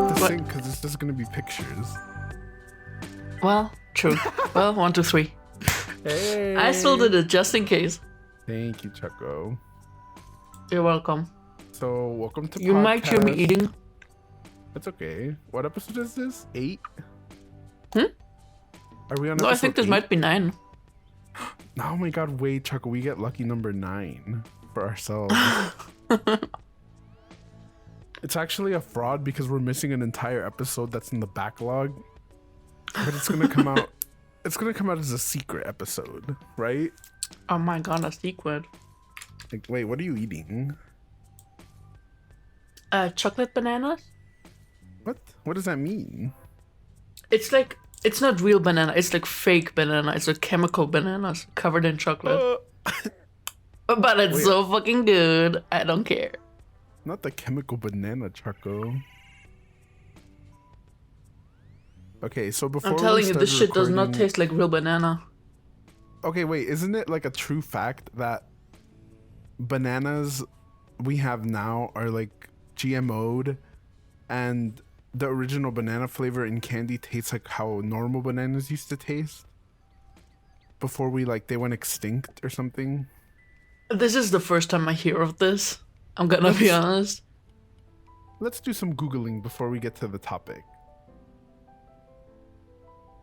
have to What? sync because it's just gonna be pictures. Well, true. Well, 1, 2, 3. Hey. I still did it just in case. Thank you, Choco. You're welcome. So, welcome to You podcast. might hear me eating. It's okay. What episode is this? 8? Hmm? Are we on No, I think this 8? might be 9. Oh my god, wait, Choco, we get lucky number 9 for ourselves. It's actually a fraud because we're missing an entire episode that's in the backlog. But it's gonna come out. It's gonna come out as a secret episode, right? Oh my god, a secret. Like, wait, what are you eating? Chocolate bananas? What? What does that mean? It's like, it's not real banana, it's like fake banana. It's like chemical bananas covered in chocolate. But it's Wait. so fucking good. I don't care. Not the chemical banana, Choco. Okay, so before I'm telling we you, this started shit does not recording- taste like real banana. Okay, wait, isn't it like a true fact that bananas we have now are like GMO'd and the original banana flavor in candy tastes like how normal bananas used to taste? Before they went extinct or something? This is the first time I hear of this. I'm gonna be honest. Let's do some Googling before we get to the topic.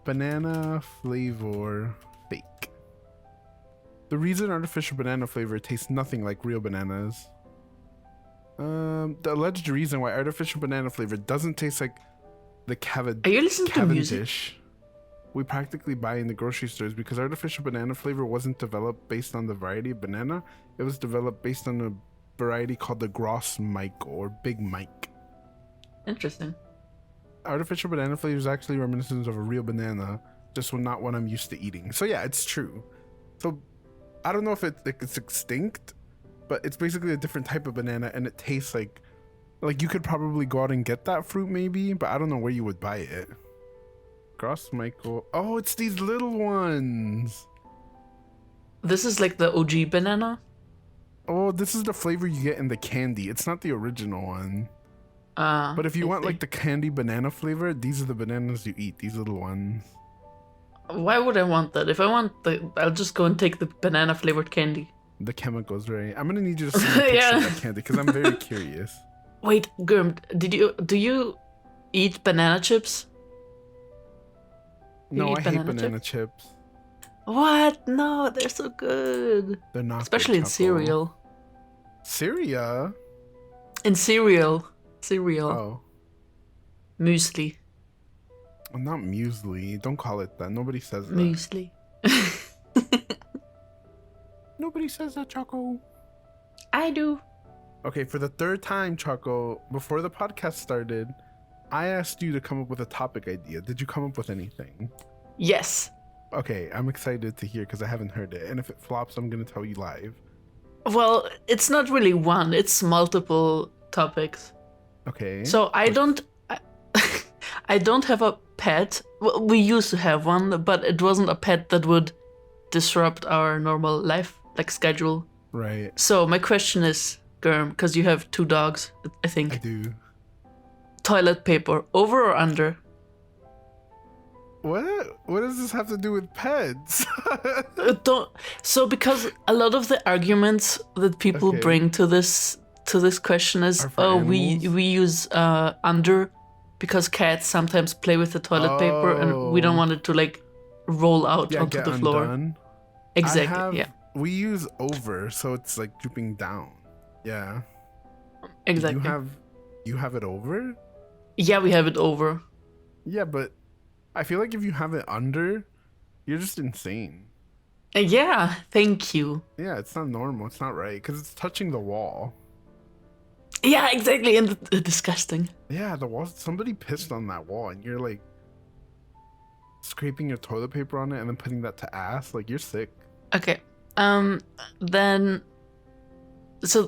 Banana flavor fake. The reason artificial banana flavor tastes nothing like real bananas. The alleged reason why artificial banana flavor doesn't taste like the Are you listening to music? Cavendish we practically buy in the grocery stores because artificial banana flavor wasn't developed based on the variety of banana. It was developed based on a variety called the Gross Mike or Big Mike. Interesting. Artificial banana flavor is actually reminiscent of a real banana, just not one I'm used to eating. So yeah, it's true. So I don't know if it's extinct, but it's basically a different type of banana, and it tastes like you could probably go out and get that fruit maybe, but I don't know where you would buy it. Gross Michael. Oh, it's these little ones. This is like the OG banana. Oh, this is the flavor you get in the candy. It's not the original one. But if you want like the candy banana flavor, these are the bananas you eat. These little ones. Why would I want that? If I want I'll just go and take the banana flavored candy. The chemicals, right? I'm gonna need you to see a picture Yeah. of that candy because I'm very curious. Wait, Girm, do you eat banana chips? You No, eat I hate banana chips. What? No, they're so good. They're not. Especially in good, Choco. cereal. Cereal? In cereal. Cereal. Oh, Muesli. not muesli. Don't call it that. Nobody says that. Muesli. Nobody says that, Choco. I do. Okay, for the third time, Choco, before the podcast started, I asked you to come up with a topic idea. Did you come up with anything? Yes. Okay, I'm excited to hear because I haven't heard it. And if it flops, I'm going to tell you live. Well, it's not really one, it's multiple topics. Okay. So I don't have a pet. Well, we used to have one, but it wasn't a pet that would disrupt our normal life, like schedule. Right. So my question is, Girm, because you have 2 dogs, I think. I do. Toilet paper, over or under? What? What does this have to do with pets? Don't. So because a lot of the arguments that people Okay. bring to this question is, Are for we animals? use under because cats sometimes play with the toilet paper and we don't Oh. want it to like roll out Yeah, onto get the floor. undone. Exactly. Yeah. We use over, so it's like drooping down. Yeah. Exactly. You have it over? Yeah, we have it over. Yeah, but I feel like if you have it under, you're just insane. Yeah. Thank you. Yeah, it's not normal. It's not right because it's touching the wall. Yeah. Exactly. And disgusting. Yeah, the wall. Somebody pissed on that wall, and you're like scraping your toilet paper on it and then putting that to ass. Like, you're sick. Okay. Then. So.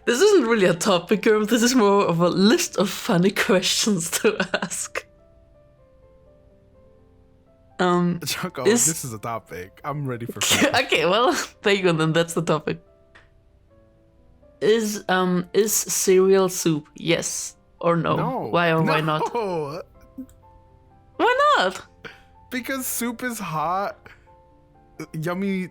This isn't really a topic, Girm. This is more of a list of funny questions to ask. Choco, Is- this is a topic. I'm ready for fun. Okay, well, there you go. Then that's the topic. Is cereal soup? Yes. Or no? No. Why or why not? No. Why not? Because soup is hot, yummy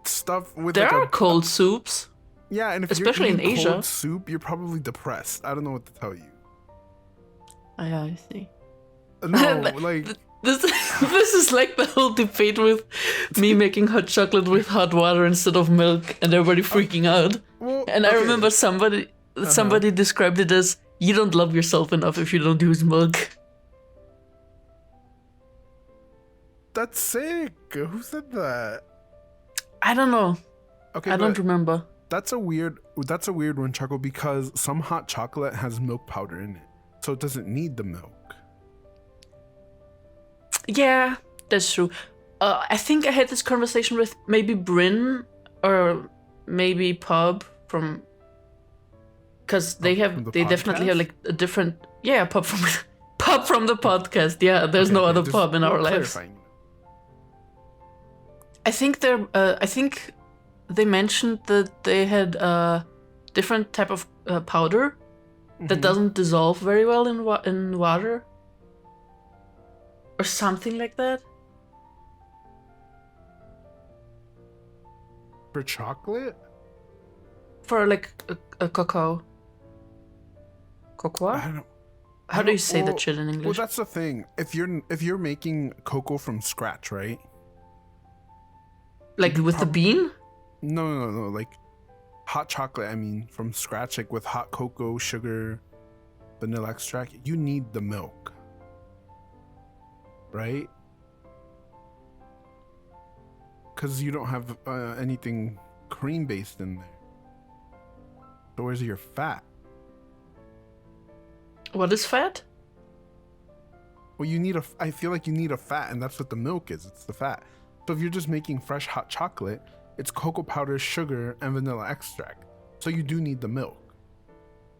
stuff with There like are cold soups. Yeah, and if especially you're in eating Asia. cold soup, you're probably depressed. I don't know what to tell you. Yeah, I see. No, like this is like the whole debate with me making hot chocolate with hot water instead of milk, and everybody freaking out. well, And I remember somebody described it as, you don't love yourself enough if you don't use milk. That's sick. Who said that? I don't know. Okay, I don't remember. That's a weird one, Choco, because some hot chocolate has milk powder in it, so it doesn't need the milk. Yeah, that's true. I think I had this conversation with maybe Bryn or maybe Pub from, because they definitely have like a different Pub from Pub from the podcast. Yeah, there's no other pub in our lives. I think they mentioned that they had a different type of powder that doesn't dissolve very well in water. Or something like that. For chocolate? For like a cocoa. Cocoa? How do you say that shit in English? Well, that's the thing. If you're making cocoa from scratch, right? Like with the bean? No. Like hot chocolate, I mean, from scratch, like with hot cocoa, sugar, vanilla extract, you need the milk. Right? Because you don't have anything cream based in there. So where's your fat? What is fat? Well, I feel like you need a fat, and that's what the milk is. It's the fat. So if you're just making fresh hot chocolate, it's cocoa powder, sugar, and vanilla extract. So you do need the milk.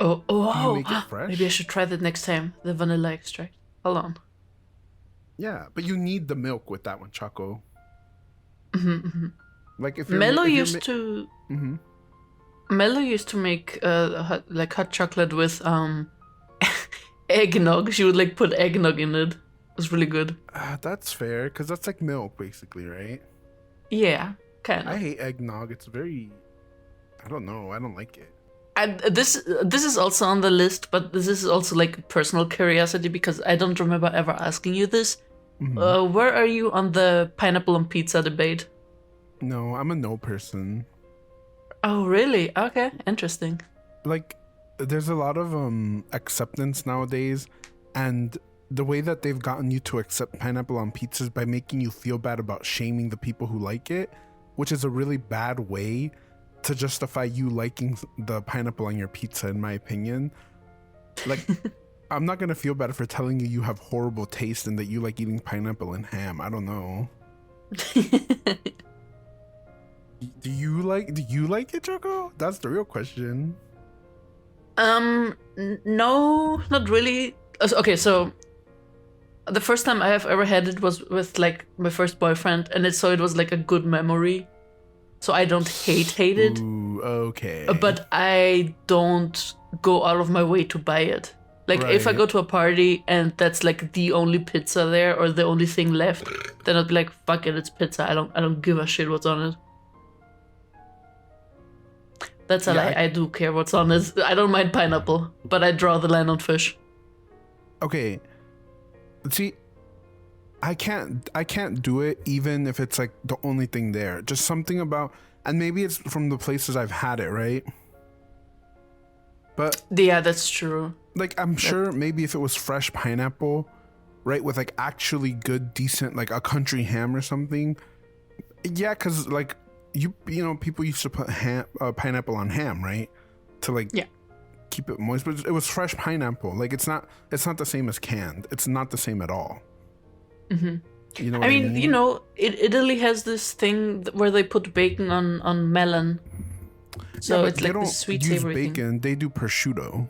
Oh! Do you make it fresh? Maybe I should try that next time. The vanilla extract. Hold on. Yeah, but you need the milk with that one, Choco. Like if Mello used to make hot chocolate with eggnog. She would like put eggnog in it. It was really good. That's fair, because that's like milk, basically, right? Yeah, kind of. I hate eggnog. It's very, I don't know. I don't like it. This is also on the list, but this is also like personal curiosity because I don't remember ever asking you this. Where are you on the pineapple on pizza debate? No, I'm a no person. Oh, really? Okay, interesting. Like, there's a lot of acceptance nowadays, and the way that they've gotten you to accept pineapple on pizza is by making you feel bad about shaming the people who like it, which is a really bad way to justify you liking the pineapple on your pizza, in my opinion. Like, I'm not gonna feel bad for telling you have horrible taste and that you like eating pineapple and ham. I don't know. Do you like it, Choco? That's the real question. No, not really. Okay, so the first time I have ever had it was with like my first boyfriend, and it was like a good memory. So I don't hate it. Ooh, okay. But I don't go out of my way to buy it. Like if I go to a party and that's like the only pizza there or the only thing left, then I'd be like, fuck it, it's pizza. I don't give a shit what's on it. That's a lie. I do care what's on it. I don't mind pineapple, but I draw the line on fish. Okay. See, I can't do it even if it's like the only thing there. Just something about, and maybe it's from the places I've had it, right? But yeah, that's true. Like, I'm sure maybe if it was fresh pineapple, right, with like actually good, decent, like a country ham or something. Yeah, because like you know, people used to put pineapple on ham, right? To like keep it moist, but it was fresh pineapple. Like it's not the same as canned. It's not the same at all. Mm-hmm. You know what I mean? You know, Italy has this thing where they put bacon on melon. So it's like the sweet savory thing. Bacon, they do prosciutto.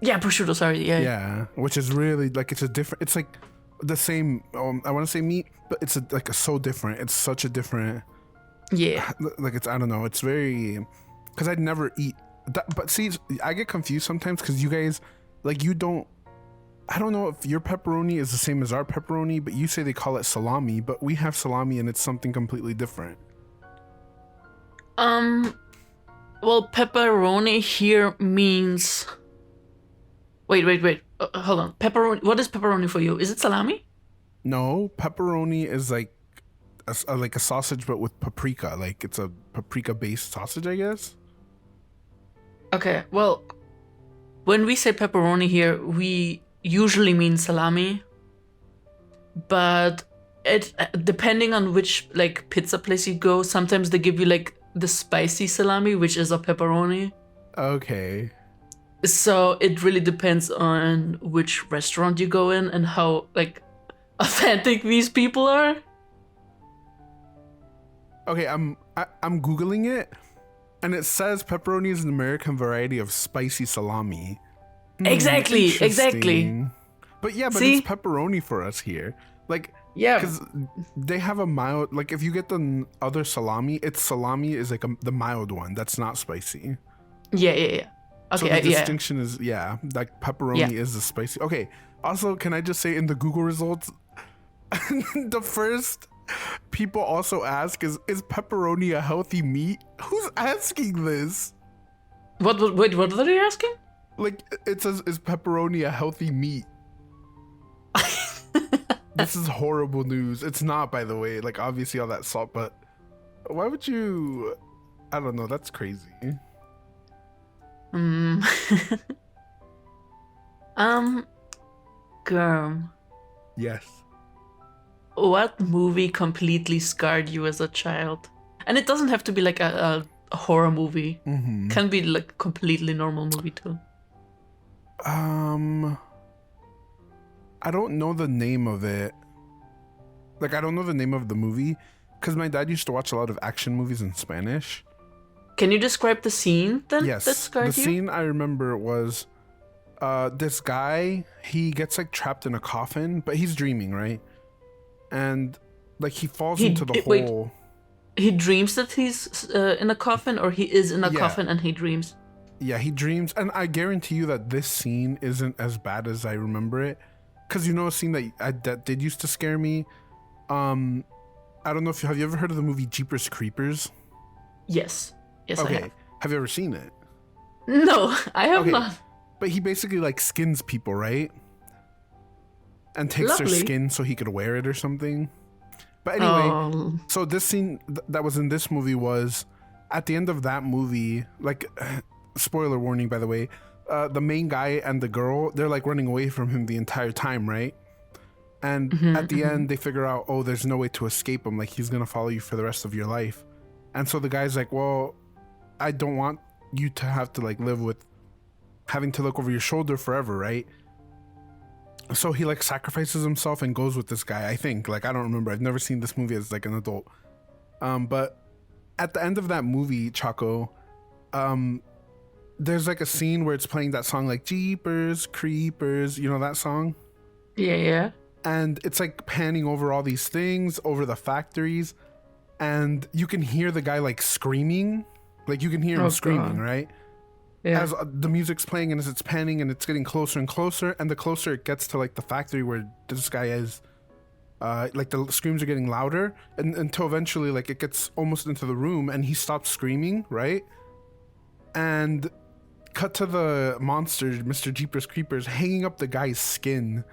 Yeah, prosciutto, sorry. Yeah, which is really like it's like the same, I want to say meat, but it's so different. It's such a different, like it's, I don't know, it's very, because I'd never eat that. But see, I get confused sometimes because you guys Like you don't. I don't know if your pepperoni is the same as our pepperoni, but you say they call it salami, but we have salami and it's something completely different. Well, pepperoni here means. Wait. Hold on. Pepperoni. What is pepperoni for you? Is it salami? No, pepperoni is like a sausage, but with paprika. Like it's a paprika-based sausage, I guess. Okay. Well, when we say pepperoni here, we usually mean salami, but it depending on which like pizza place you go, sometimes they give you like the spicy salami, which is a pepperoni. Okay. So it really depends on which restaurant you go in and how like authentic these people are. Okay, I'm Googling it, and it says pepperoni is an American variety of spicy salami. Exactly. But yeah, See? It's pepperoni for us here. Like, Yeah. because they have a mild, like if you get the other salami, salami is like the mild one that's not spicy. Yeah. Okay, so the distinction is, like pepperoni is the spicy. Okay, also, can I just say in the Google results, the first people also ask is pepperoni a healthy meat? Who's asking this? What are they asking? Like, it says, is pepperoni a healthy meat? This is horrible news. It's not, by the way. Like, obviously all that salt, but why would you... I don't know. That's crazy. Girm. Yes. What movie completely scarred you as a child? And it doesn't have to be like a horror movie. Mm-hmm. Can be like a completely normal movie too. I don't know the name of it. Like, I don't know the name of the movie because my dad used to watch a lot of action movies in Spanish. Can you describe the scene then? Yes. That scarred you? The scene I remember was this guy, he gets like trapped in a coffin, but he's dreaming, right? And like he falls into the hole. He dreams that he's in a coffin, or he is in a coffin and he dreams? Yeah, he dreams. And I guarantee you that this scene isn't as bad as I remember it. Because you know a scene that did used to scare me? I don't know if have you ever heard of the movie Jeepers Creepers? Yes, okay. I have. Have you ever seen it? No, I have not. But he basically like skins people, right? And takes their skin so he could wear it or something. But anyway, so this scene that was in this movie was at the end of that movie, like, spoiler warning, by the way, the main guy and the girl, they're like running away from him the entire time, right? And at the end, they figure out, oh, there's no way to escape him. Like, he's going to follow you for the rest of your life. And so the guy's like, well, I don't want you to have to like live with having to look over your shoulder forever, right? So he like sacrifices himself and goes with this guy, I think. Like, I don't remember. I've never seen this movie as like an adult. But at the end of that movie, Choco, there's like a scene where it's playing that song like Jeepers Creepers, you know that song? Yeah. And it's like panning over all these things, over the factories, and you can hear the guy like screaming. Like, you can hear him screaming, right? Yeah. As the music's playing and as it's panning and it's getting closer and closer, and the closer it gets to like the factory where this guy is, like the screams are getting louder, and until eventually like it gets almost into the room and he stops screaming, right? And cut to the monster, Mr. Jeepers Creepers, hanging up the guy's skin,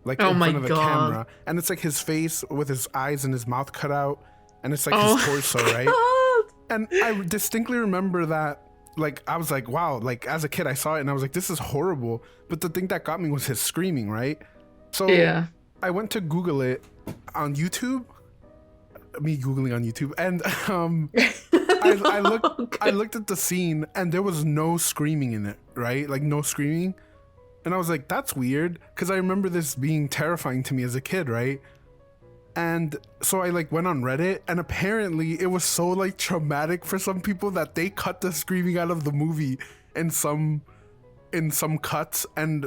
like in front of the camera, and it's like his face with his eyes and his mouth cut out, and it's like his torso, right? God. And I distinctly remember that. Like, I was like, wow, like as a kid I saw it and I was like, this is horrible. But the thing that got me was his screaming, right? So I went to Google it on YouTube. Me Googling on YouTube. And I looked at the scene and there was no screaming in it, right? Like, no screaming. And I was like, that's weird. Because I remember this being terrifying to me as a kid, right? And so I like went on Reddit, and apparently it was so like traumatic for some people that they cut the screaming out of the movie in some cuts, and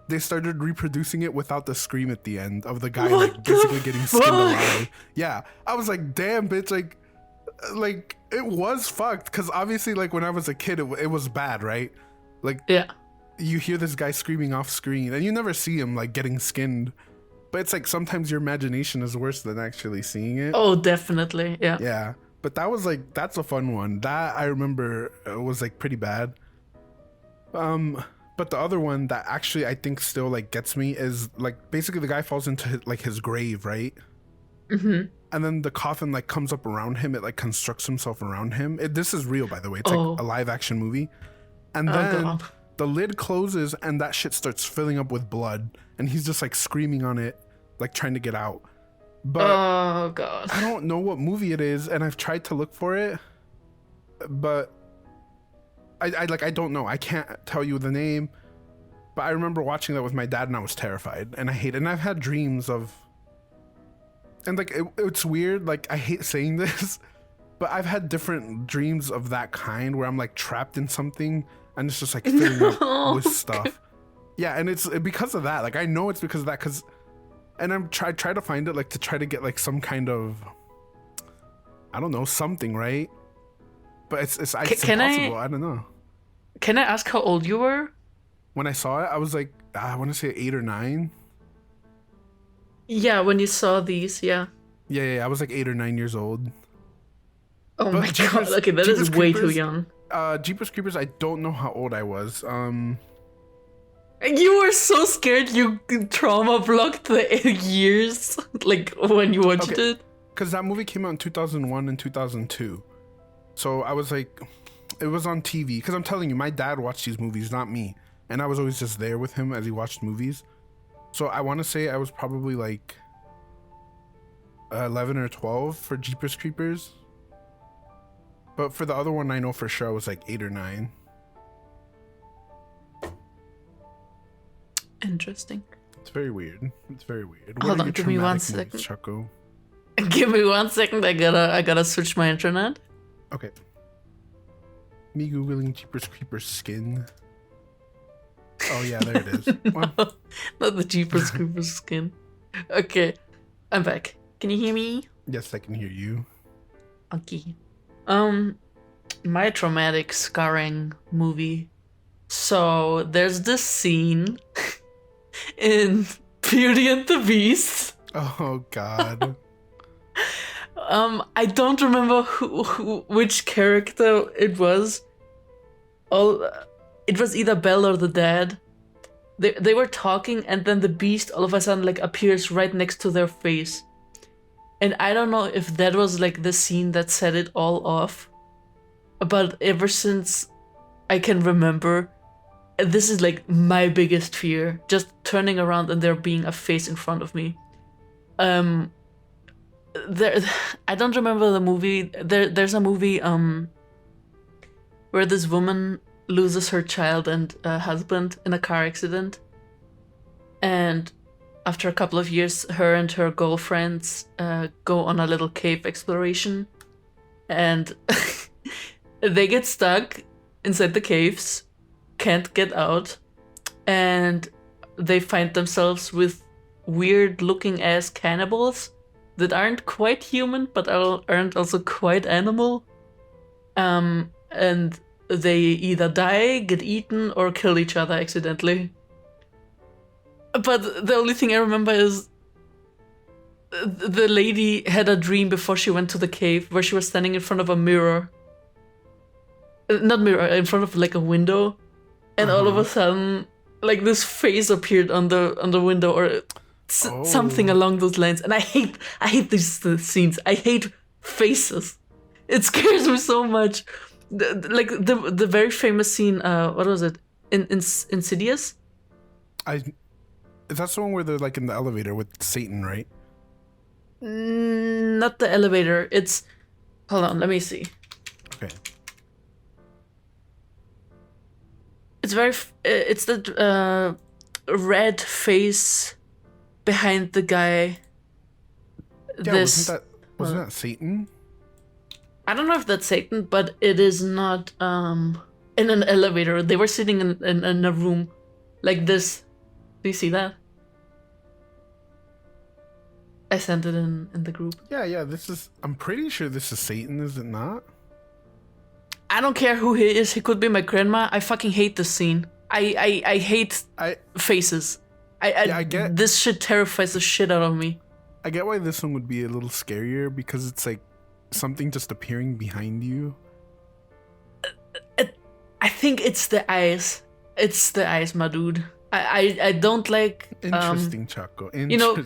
they started reproducing it without the scream at the end of the guy like basically getting skinned alive. Yeah, I was like, damn, bitch, like it was fucked, because obviously like when I was a kid it was bad, right? Like, yeah. you hear this guy screaming off screen, and you never see him like getting skinned. But it's like sometimes your imagination is worse than actually seeing it. Oh, definitely. Yeah. Yeah. But that was like, that's a fun one. That I remember was like pretty bad. But the other one that actually I think still like gets me is like basically the guy falls into his grave, right? Mm-hmm. And then the coffin like comes up around him. It like constructs himself around him. This is real, by the way. It's like a live action movie. And then the lid closes and that shit starts filling up with blood. And he's just like screaming on it, like trying to get out. But oh god, I don't know what movie it is, and I've tried to look for it, but I don't know. I can't tell you the name. But I remember watching that with my dad, and I was terrified, and I hate it. And I've had dreams of, and like it's weird. Like I hate saying this, but I've had different dreams of that kind where I'm like trapped in something, and it's just like filling up with stuff. Yeah, and it's because of that. Like I know it's because of that, and I'm try to find it like to try to get like some kind of, I don't know, something, right? But it's impossible. I don't know. Can I ask how old you were? When I saw it, I was like, I want to say 8 or 9. Yeah, when you saw these, yeah. Yeah, I was like 8 or 9 years old. Oh my god, okay, that is way too young. Jeepers Creepers, I don't know how old I was. You were so scared you trauma blocked the years, like when you watched it. Because that movie came out in 2001 and 2002. So I was like, it was on TV. Because I'm telling you, my dad watched these movies, not me. And I was always just there with him as he watched movies. So I want to say I was probably like 11 or 12 for Jeepers Creepers. But for the other one, I know for sure I was like 8 or 9. Interesting. It's very weird. Hold on, give me 1 second. Choco? Give me 1 second. I gotta switch my internet. Okay. Me googling Jeepers Creepers skin. Oh yeah, there it is. No, not the Jeepers Creepers skin. Okay, I'm back. Can you hear me? Yes, I can hear you. Okay. My traumatic scarring movie. So there's this scene in Beauty and the Beast. Oh god. I don't remember which character it was. It was either Belle or the dad. They were talking, and then the Beast all of a sudden like appears right next to their face. And I don't know if that was like the scene that set it all off, but ever since I can remember, this is like my biggest fear. Just turning around and there being a face in front of me. I don't remember the movie. There's a movie where this woman loses her child and husband in a car accident, and after a couple of years, her and her girlfriends go on a little cave exploration, and they get stuck inside the caves, can't get out, and they find themselves with weird-looking ass cannibals that aren't quite human, but aren't also quite animal. And they either die, get eaten, or kill each other accidentally. But the only thing I remember is the lady had a dream before she went to the cave where she was standing in front of a mirror. Not mirror, in front of like a window. And all of a sudden, like this face appeared on the window, or something along those lines. And I hate these scenes. I hate faces. It scares me so much. The very famous scene, what was it? Insidious? That's the one where they're like in the elevator with Satan, right? Not the elevator. It's, hold on, let me see. Okay. It's it's the red face behind the guy. Yeah, wasn't that Satan? I don't know if that's Satan, but it is not in an elevator. They were sitting in a room like this. Do you see that? I sent it in the group. Yeah, I'm pretty sure this is Satan, is it not? I don't care who he is. He could be my grandma. I fucking hate this scene. I hate faces. I get this shit terrifies the shit out of me. I get why this one would be a little scarier because it's like something just appearing behind you. I think it's the eyes. It's the eyes, my dude. I don't like. Interesting, Choco. Interesting. You know,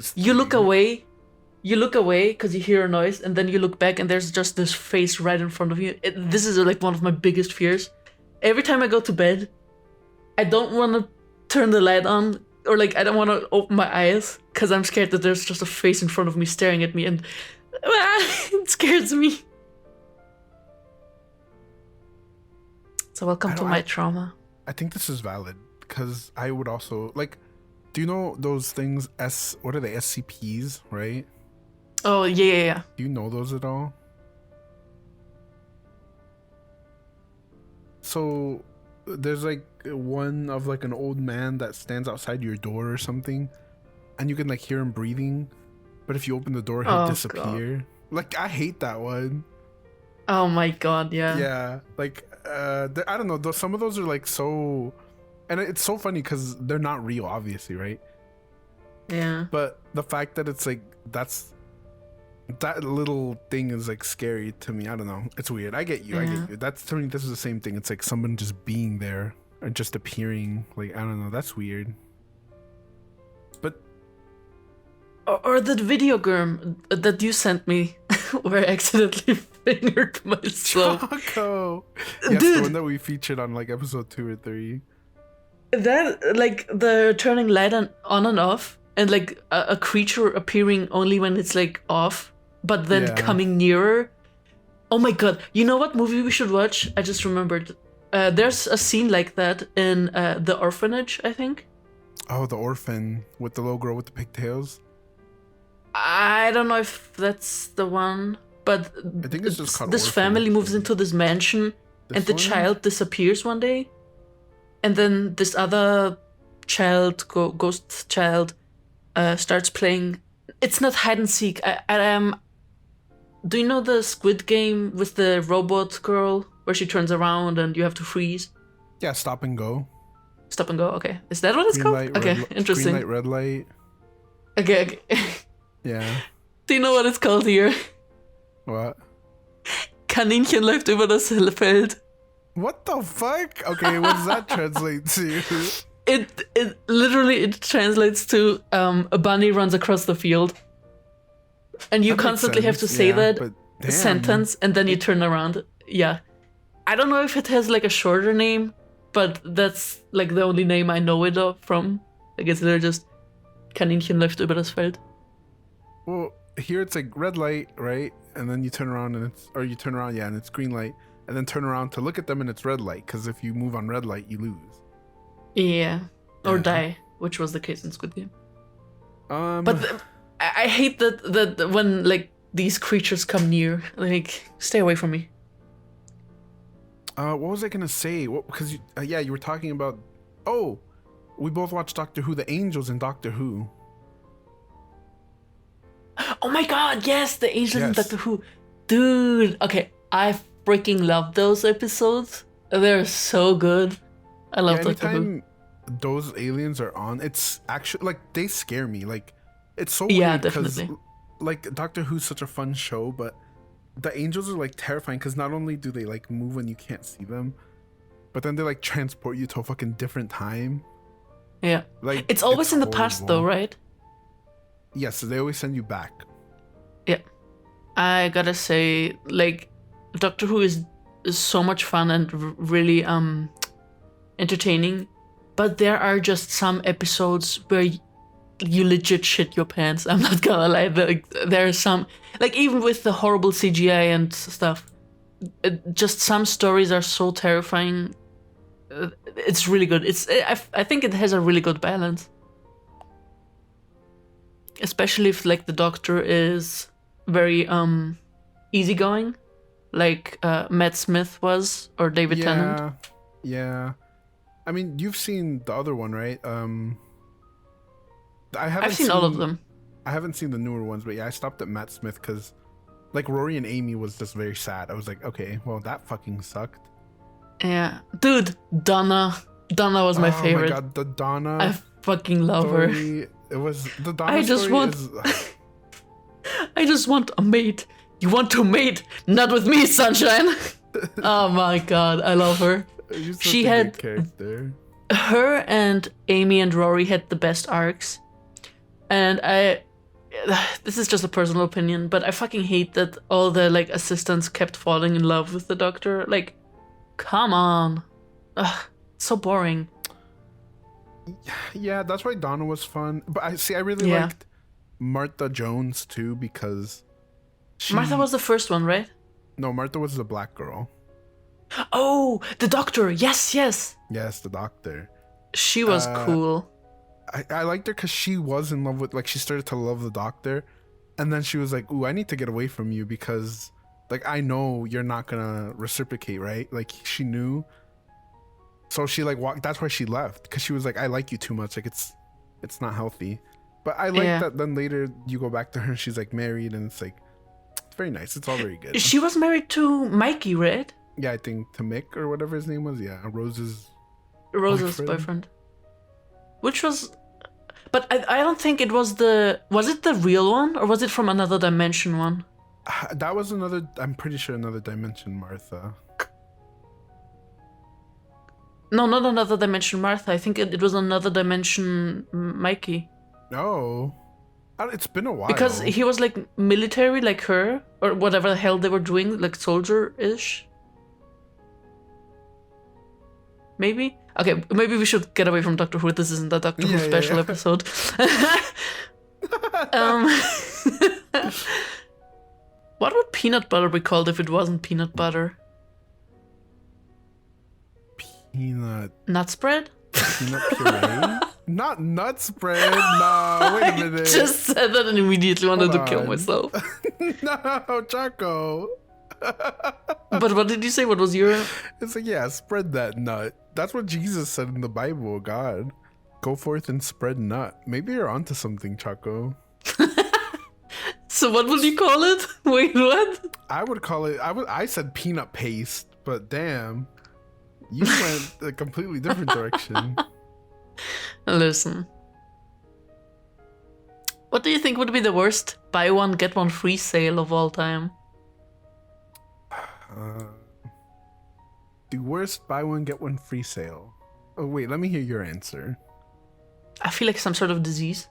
you look away because you hear a noise, and then you look back, and there's just this face right in front of you. This is like one of my biggest fears. Every time I go to bed, I don't want to turn the light on, or like I don't want to open my eyes because I'm scared that there's just a face in front of me staring at me, and it scares me. So welcome to my trauma. I think this is valid because I would also like. Do you know those things? What are they? SCPs, right? Oh yeah. Do you know those at all? So there's like one of like an old man that stands outside your door or something, and you can like hear him breathing, but if you open the door, he'll disappear. God. Like I hate that one. Oh my god, yeah. Yeah, like I don't know. Some of those are like so, and it's so funny because they're not real, obviously, right? Yeah. But the fact that it's like that little thing is like scary to me. I don't know. It's weird. I get you. Yeah. I get you. That's to me. This is the same thing. It's like someone just being there or just appearing. Like I don't know. That's weird. But or that video, Girm, that you sent me, where I accidentally fingered myself. Choco. Yes, dude, the one that we featured on like episode 2 or 3. That like the turning light on and off, and like a creature appearing only when it's like off, but then coming nearer. Oh my god! You know what movie we should watch? I just remembered. There's a scene like that in The Orphanage, I think. Oh, The Orphan with the little girl with the pigtails. I don't know if that's the one, but I think it's just called this Orphan, family moves into this mansion, and the child disappears one day, and then this other child, ghost child, starts playing. It's not hide and seek. Do you know the Squid Game with the robot girl where she turns around and you have to freeze? Yeah, stop and go. Stop and go. Okay, is that what it's called? Light, okay, interesting. Green light, red light. Okay. Yeah. Do you know what it's called here? What? Kaninchen läuft über das Feld. What the fuck? Okay, what does that translate to? It literally translates to a bunny runs across the field, and you constantly have to say that sentence, and then you turn around. Yeah, I don't know if it has like a shorter name, but that's like the only name I know it from. I guess they're just Kaninchen läuft über das Feld. Well, here it's like red light, right? And then you turn around and and it's green light, and then turn around to look at them and it's red light, because if you move on red light, you lose. Yeah, or die, which was the case in Squid Game. But I hate that when like these creatures come near, like stay away from me. What was I gonna say? Because you were talking about. Oh, we both watched Doctor Who, the angels in Doctor Who. Oh my god, yes, the angels in Doctor Who. Dude, okay, I freaking love those episodes. They're so good. I love Doctor Who. Anytime those aliens are on, it's actually like they scare me. Like it's so weird because like Doctor Who's such a fun show, but the angels are like terrifying because not only do they like move when you can't see them, but then they like transport you to a fucking different time. Yeah, like it's always in the past though, right? Yes, so they always send you back. Yeah, I gotta say, like Doctor Who is so much fun and really entertaining, but there are just some episodes where you legit shit your pants. I'm not gonna lie. There are some, like even with the horrible CGI and stuff, just some stories are so terrifying. It's really good. I think it has a really good balance, especially if like the Doctor is very easygoing, like Matt Smith was, or David Tennant. Yeah. I mean, you've seen the other one, right? I've seen all of them. I haven't seen the newer ones, but yeah, I stopped at Matt Smith because like Rory and Amy was just very sad. I was like, okay, well that fucking sucked. Yeah, dude, Donna Donna was my favorite. Oh my god, the Donna. I fucking love her. It was the Donna story. I just want a mate. You want to mate? Not with me, sunshine. Oh my god, I love her. She had character. Her and Amy and Rory had the best arcs, and this is just a personal opinion, but I fucking hate that all the like assistants kept falling in love with the Doctor. Like, come on. Ugh, so boring. Yeah, that's why Donna was fun. But I really liked Martha Jones too, because Martha was the first one, right? No, Martha was the black girl. Oh, the Doctor. Yes. Yes, the Doctor. She was cool. I liked her because she was in love with, like, she started to love the Doctor, and then she was like, ooh, I need to get away from you because, like, I know you're not gonna reciprocate, right? Like, she knew. So she like walked. That's why she left, because she was like, I like you too much. Like, it's not healthy. But I like that. Then later you go back to her and she's like married, and it's like, it's very nice. It's all very good. She was married to Mikey, right? Yeah, I think to Mick or whatever his name was. Yeah, Rose's boyfriend. Which was, but I don't think it was was it the real one, or was it from another dimension one? That was another, I'm pretty sure another dimension Martha. No, not another dimension Martha. I think it was another dimension Mikey. No. It's been a while. Because he was like military like her, or whatever the hell they were doing, like soldier-ish. Maybe? Okay, maybe we should get away from Doctor Who. This isn't a Doctor Who special episode. What would peanut butter be called if it wasn't peanut butter? Nut spread? Peanut puree? Not nut spread. No, wait a minute. I just said that and immediately wanted to kill myself. No, Choco. But what did you say? What was your... It's like, yeah, spread that nut. That's what Jesus said in the Bible. God, go forth and spread nut. Maybe you're onto something, Choco. So what would you call it? Wait, what? I would call it... I said peanut paste, but damn. You went a completely different direction. Listen. What do you think would be the worst buy one, get one free sale of all time? The worst buy one, get one free sale. Oh, wait, let me hear your answer. I feel like some sort of disease.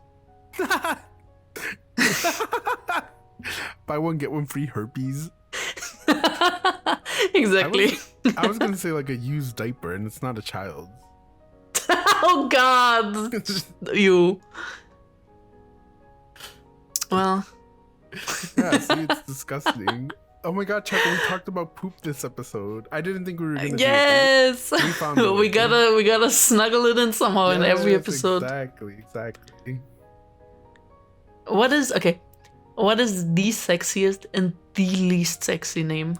Buy one, get one free herpes. Exactly. I was gonna say like a used diaper, and it's not a child's. Oh God! You. Well. Yeah, see, it's disgusting. Oh my God, Choco, we talked about poop this episode. I didn't think we were gonna. Yes. Do it. We found it. we gotta snuggle it in somehow in every episode. Exactly. What is the sexiest and the least sexy name?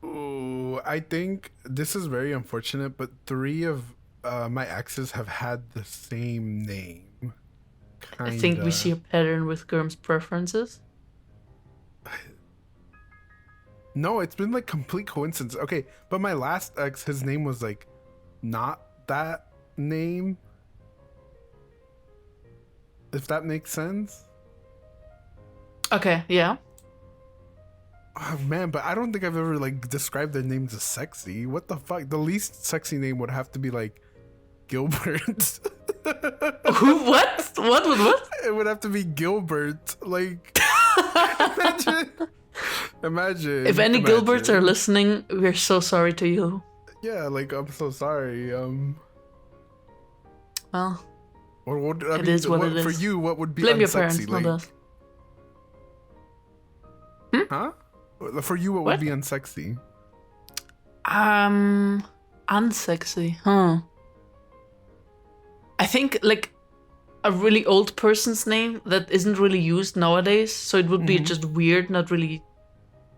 Ooh, I think this is very unfortunate, but 3 of my exes have had the same name. Kinda. I think we see a pattern with Girm's preferences. No, it's been like complete coincidence. Okay, but my last ex, his name was like not that name. If that makes sense. Okay, yeah. Oh man, but I don't think I've ever like described their names as sexy. What the fuck? The least sexy name would have to be like Gilbert. Who? What? What? It would have to be Gilbert. Like, imagine. If any Gilberts are listening, we're so sorry to you. Yeah, like I'm so sorry. Well, or what? It is what it is. For you, what would be blame your unsexy? parents, Like, huh? For you, what would be unsexy? Unsexy, huh? I think like a really old person's name that isn't really used nowadays, so it would be just weird, not really.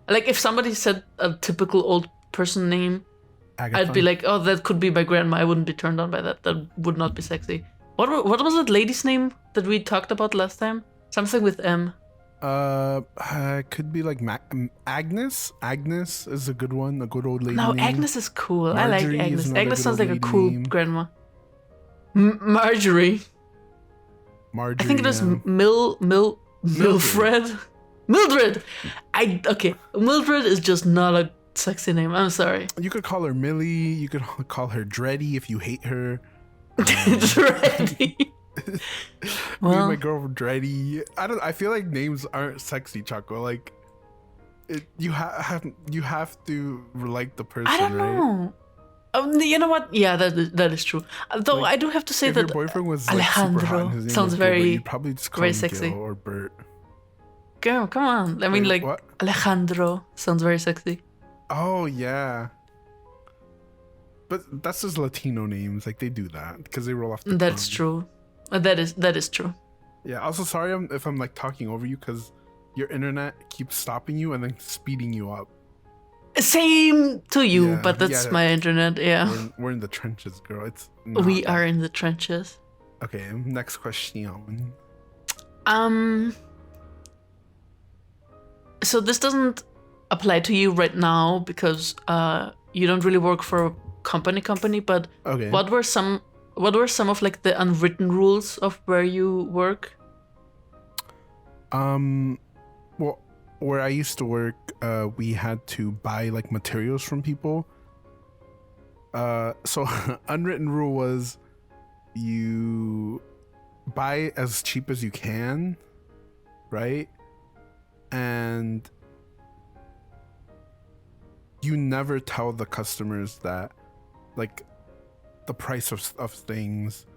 Like if somebody said a typical old person name, Agatha. I'd be like, oh, that could be my grandma. I wouldn't be turned on by that. That would not be sexy. What was that lady's name that we talked about last time? Something with M. Could be like Agnes. Agnes is a good one. A good old lady. No, name. Agnes is cool. Marjorie I like Agnes. Agnes sounds like a lady cool name. grandma. Marjorie. Marjorie. I think it was yeah. Mildred. Mildred. Mildred is just not a sexy name. I'm sorry. You could call her Millie. You could call her Dreddy if you hate her. Dreddy. Well, my girl Dreddy. I feel like names aren't sexy, Choco. Like, you have to like the person. I don't know. You know what? Yeah, that is true. Though like, I do have to say if that your boyfriend was Alejandro like, super hot and his name sounds was very, Gil, you'd probably just call very him sexy. Gil or Bert. Girl, come on. I mean, Wait, like what? Alejandro sounds very sexy. Oh yeah. But that's just Latino names. Like they do that because they roll off the That's tongue. true. That is true. Yeah. Also, sorry if I'm like talking over you because your internet keeps stopping you and then speeding you up. Same to you, Yeah, but that's yeah. my internet. Yeah, We're in the trenches, girl. we are in the trenches. Okay. Next question. So this doesn't apply to you right now because you don't really work for a company. But Okay. what were some of like the unwritten rules of where you work? Well, where I used to work, we had to buy like materials from people. So unwritten rule was you buy as cheap as you can, right? And you never tell the customers that, like, the price of things.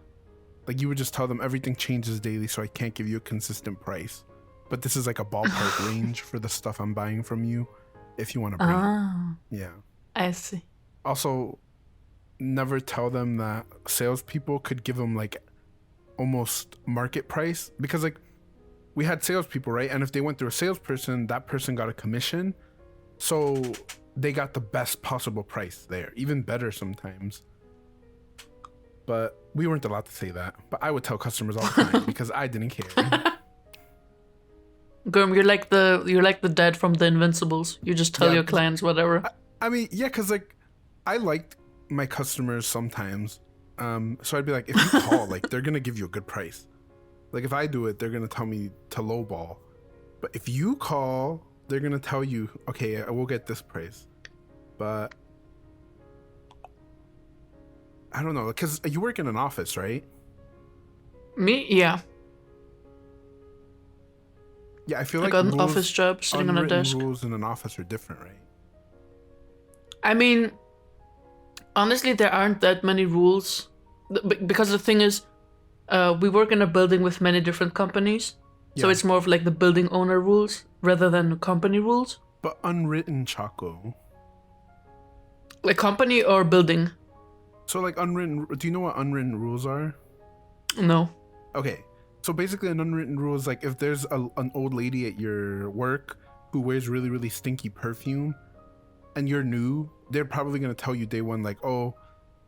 Like, you would just tell them everything changes daily, so I can't give you a consistent price. But this is like a ballpark range for the stuff I'm buying from you, if you want to bring it. Yeah. I see. Also, never tell them that salespeople could give them like almost market price, because like we had salespeople, right? And if they went through a salesperson, that person got a commission, so they got the best possible price there, even better sometimes. But we weren't allowed to say that. But I would tell customers all the time because I didn't care. Girm, you're like the dad from the Invincibles. You just tell your clients whatever. I mean, yeah, because like I liked my customers sometimes. So I'd be like, if you call, like they're gonna give you a good price. Like if I do it, they're gonna tell me to lowball. But if you call, they're gonna tell you, okay, I will get this price. But I don't know, because you work in an office, right? Me? Yeah. Yeah, I feel like like an office job, sitting on a desk. Rules in an office are different, right? I mean, honestly, there aren't that many rules, because the thing is, we work in a building with many different companies, so it's more of like the building owner rules rather than company rules. But unwritten, Choco. Like company or building? So like unwritten, do you know what unwritten rules are? No. Okay, so basically an unwritten rule is like if there's an old lady at your work who wears really, really stinky perfume and you're new, they're probably going to tell you day one, like, oh,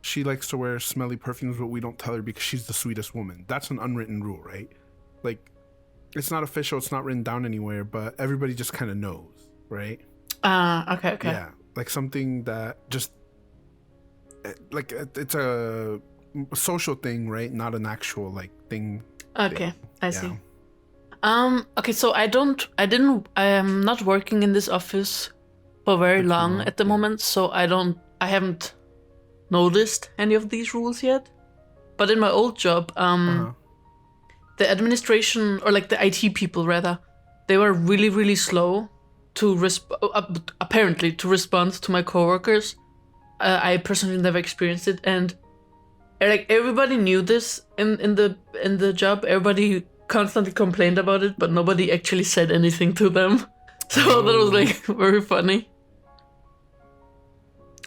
she likes to wear smelly perfumes, but we don't tell her because she's the sweetest woman. That's an unwritten rule, right? Like, it's not official, it's not written down anywhere, but everybody just kind of knows, right? Okay. Yeah, like something that just, like, it's a social thing, right? Not an actual, like, thing. Okay, I see. Okay, so I am not working in this office for very long at the moment, so I haven't noticed any of these rules yet. But in my old job, the administration, or like the IT people rather, they were really, really slow to apparently to respond to my coworkers. I personally never experienced it, and like everybody knew this in the job. Everybody constantly complained about it, but nobody actually said anything to them. So that was like very funny.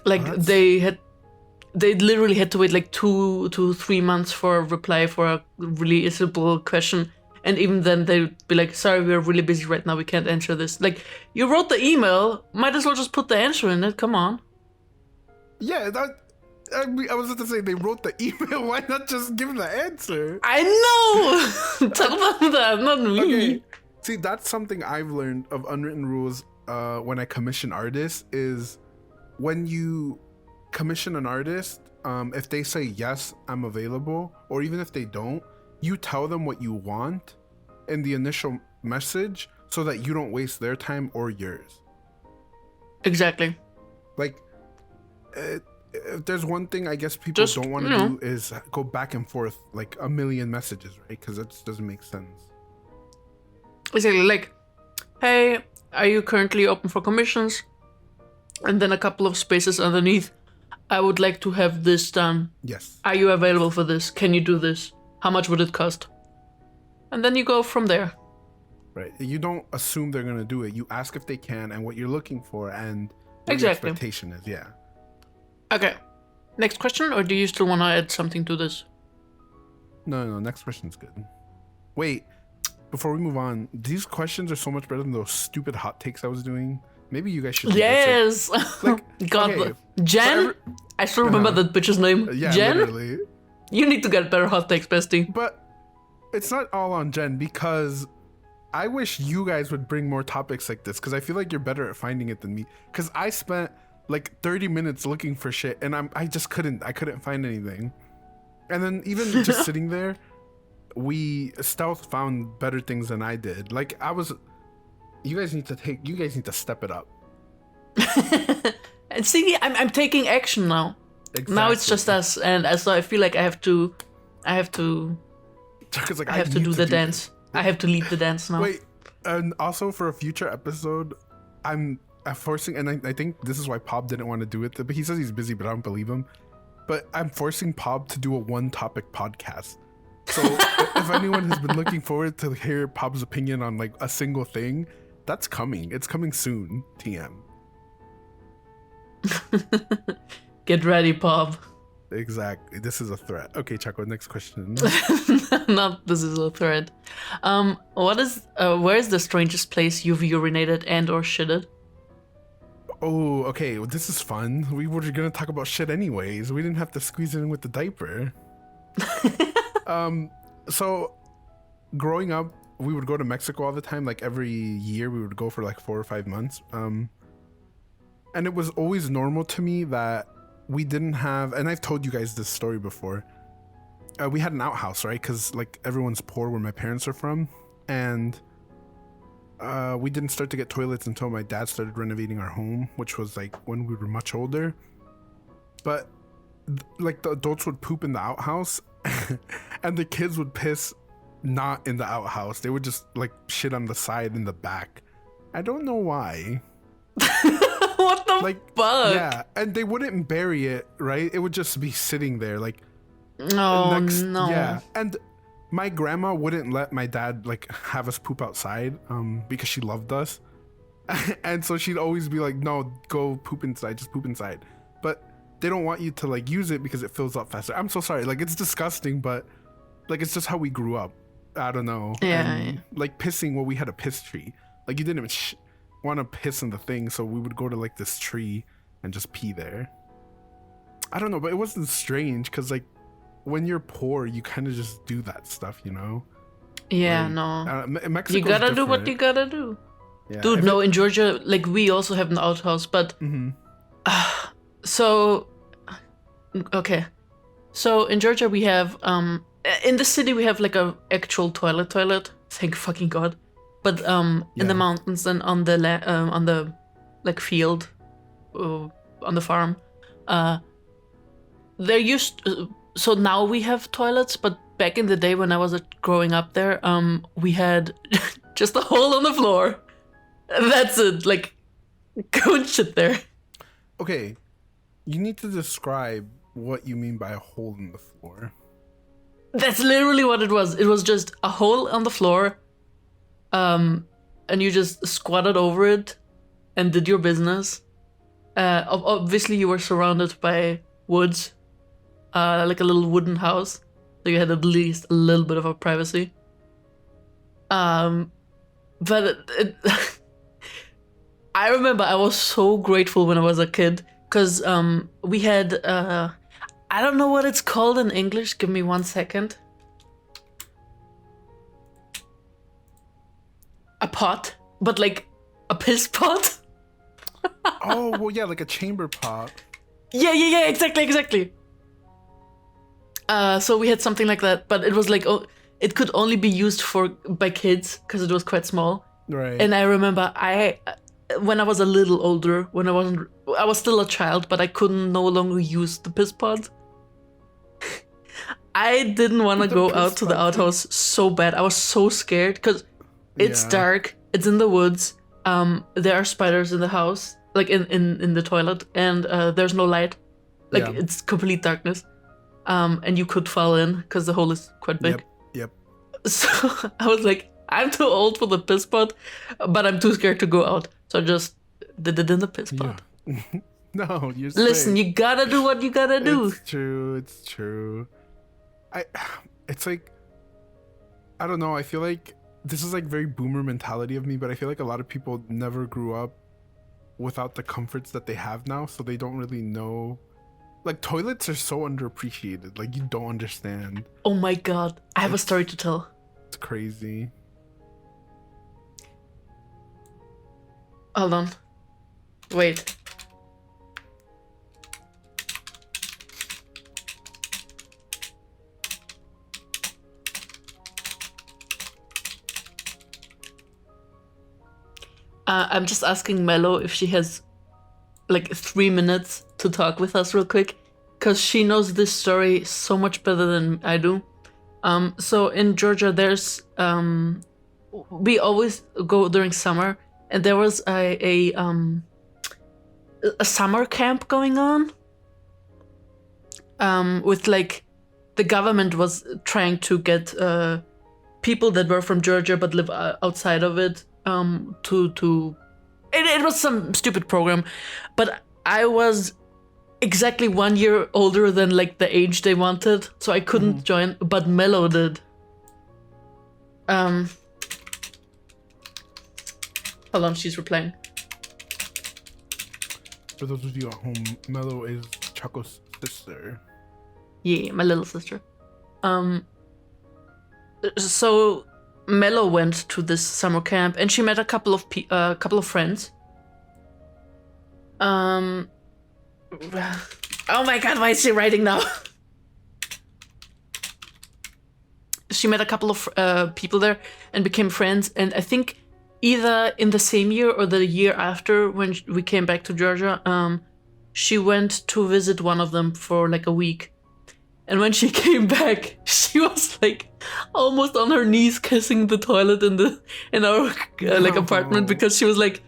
Like they literally had to wait like 2 to 3 months for a reply for a really simple question. And even then they'd be like, sorry, we're really busy right now, we can't answer this. Like, you wrote the email, might as well just put the answer in it, come on. Yeah, I was about to say, they wrote the email, why not just give the answer? I know! Tell them that, not me. Okay, See, that's something I've learned of unwritten rules when I commission artists is when you commission an artist, if they say, yes, I'm available, or even if they don't, you tell them what you want in the initial message so that you don't waste their time or yours. Exactly. Like, if there's one thing I guess people don't want to do is go back and forth like a million messages, right? Because that just doesn't make sense. Exactly. Like, hey, are you currently open for commissions? And then a couple of spaces underneath, I would like to have this done. Yes. Are you available for this? Can you do this? How much would it cost? And then you go from there. Right. You don't assume they're going to do it. You ask if they can and what you're looking for and what exactly. your expectation is. Yeah. Okay. Next question, or do you still want to add something to this? No. Next question's good. Wait. Before we move on, these questions are so much better than those stupid hot takes I was doing. Maybe you guys should do yes. Like, God, okay, Jen? I still remember that bitch's name. Yeah, Jen? literally. You need to get better hot takes, bestie. But it's not all on Jen because I wish you guys would bring more topics like this because I feel like you're better at finding it than me. Because I spent like 30 minutes looking for shit and I couldn't find anything. And then even just sitting there, we stealth found better things than I did. Like you guys need to step it up. And see, I'm taking action now. Exactly. Now it's just us, and so I feel like I have to do the dance. I have to lead the dance now. Wait, and also for a future episode, I'm forcing, and I think this is why Pob didn't want to do it, but he says he's busy, but I don't believe him. But I'm forcing Pob to do a one-topic podcast. So if anyone has been looking forward to hear Pob's opinion on like a single thing, that's coming. It's coming soon, TM. Get ready, Pob. Exactly. This is a threat. Okay, Choco, next question. Not this is a threat. Where is the strangest place you've urinated and or shitted? Oh, okay. Well, this is fun. We were gonna talk about shit anyways. We didn't have to squeeze it in with the diaper. So growing up, we would go to Mexico all the time. Like every year we would go for like 4 or 5 months. And it was always normal to me that we didn't have, and I've told you guys this story before. We had an outhouse, right? Because like everyone's poor where my parents are from. And we didn't start to get toilets until my dad started renovating our home, which was like when we were much older. But like the adults would poop in the outhouse and the kids would piss not in the outhouse. They would just like shit on the side in the back. I don't know why. What the fuck? Yeah, and they wouldn't bury it, right? It would just be sitting there like no. Yeah, and my grandma wouldn't let my dad like have us poop outside because she loved us. And so she'd always be like, no, go poop inside, just poop inside. But they don't want you to like use it because it fills up faster. I'm so sorry, like it's disgusting, but like it's just how we grew up. I don't know. Yeah. Like pissing, well, we had a piss tree. Like you didn't even want to piss in the thing, so we would go to like this tree and just pee there. I don't know, but it wasn't strange because like when you're poor, you kind of just do that stuff, you know? Yeah, like, no. Mexico's you gotta different. do what you gotta do. Yeah. Dude, no, in Georgia, like we also have an outhouse, but so okay. So in Georgia we have in the city we have like a actual toilet. Thank fucking God. But in the mountains and on the like field, on the farm, they're used. So now we have toilets, but back in the day when I was growing up there, we had just a hole on the floor. That's it. Like, go and shit there. Okay, you need to describe what you mean by a hole in the floor. That's literally what it was. It was just a hole on the floor. And you just squatted over it and did your business. Obviously, you were surrounded by woods, like a little wooden house, so you had at least a little bit of a privacy. But I remember I was so grateful when I was a kid because we had I don't know what it's called in English. Give me 1 second. a pot, but like a piss pot. Oh, well, yeah, like a chamber pot. Yeah, exactly. So we had something like that, but it was like it could only be used by kids because it was quite small. Right. And I remember when I was a little older, I was still a child, but I couldn't no longer use the piss pot. I didn't want to go out to the outhouse so bad. I was so scared because it's dark. It's in the woods. There are spiders in the house, like in the toilet, and there's no light. Like it's complete darkness. And you could fall in because the hole is quite big. Yep. So I was like, I'm too old for the piss pot, but I'm too scared to go out. So I just did it in the piss pot. Yeah. No, you're Listen, you gotta do what you gotta do. It's true. It's like, I don't know. I feel like this is like very boomer mentality of me, but I feel like a lot of people never grew up without the comforts that they have now, so they don't really know. Like, toilets are so underappreciated. Like, you don't understand. Oh my god, I have a story to tell. It's crazy. Hold on. Wait. I'm just asking Mello if she has like 3 minutes to talk with us real quick, because she knows this story so much better than I do. So in Georgia, there's we always go during summer, and there was a summer camp going on. With like the government was trying to get people that were from Georgia but live outside of it. It was some stupid program, but I was exactly 1 year older than like the age they wanted, so I couldn't join, but Mello did. Hold on, she's replying. For those of you at home, Mello is Choco's sister. Yeah, my little sister. So Mello went to this summer camp, and she met a couple of friends. Oh my god, why is she writing now? She met a couple of people there and became friends, and I think either in the same year or the year after, when we came back to Georgia, she went to visit one of them for like a week. And when she came back, she was like almost on her knees kissing the toilet in our like apartment, because she was like,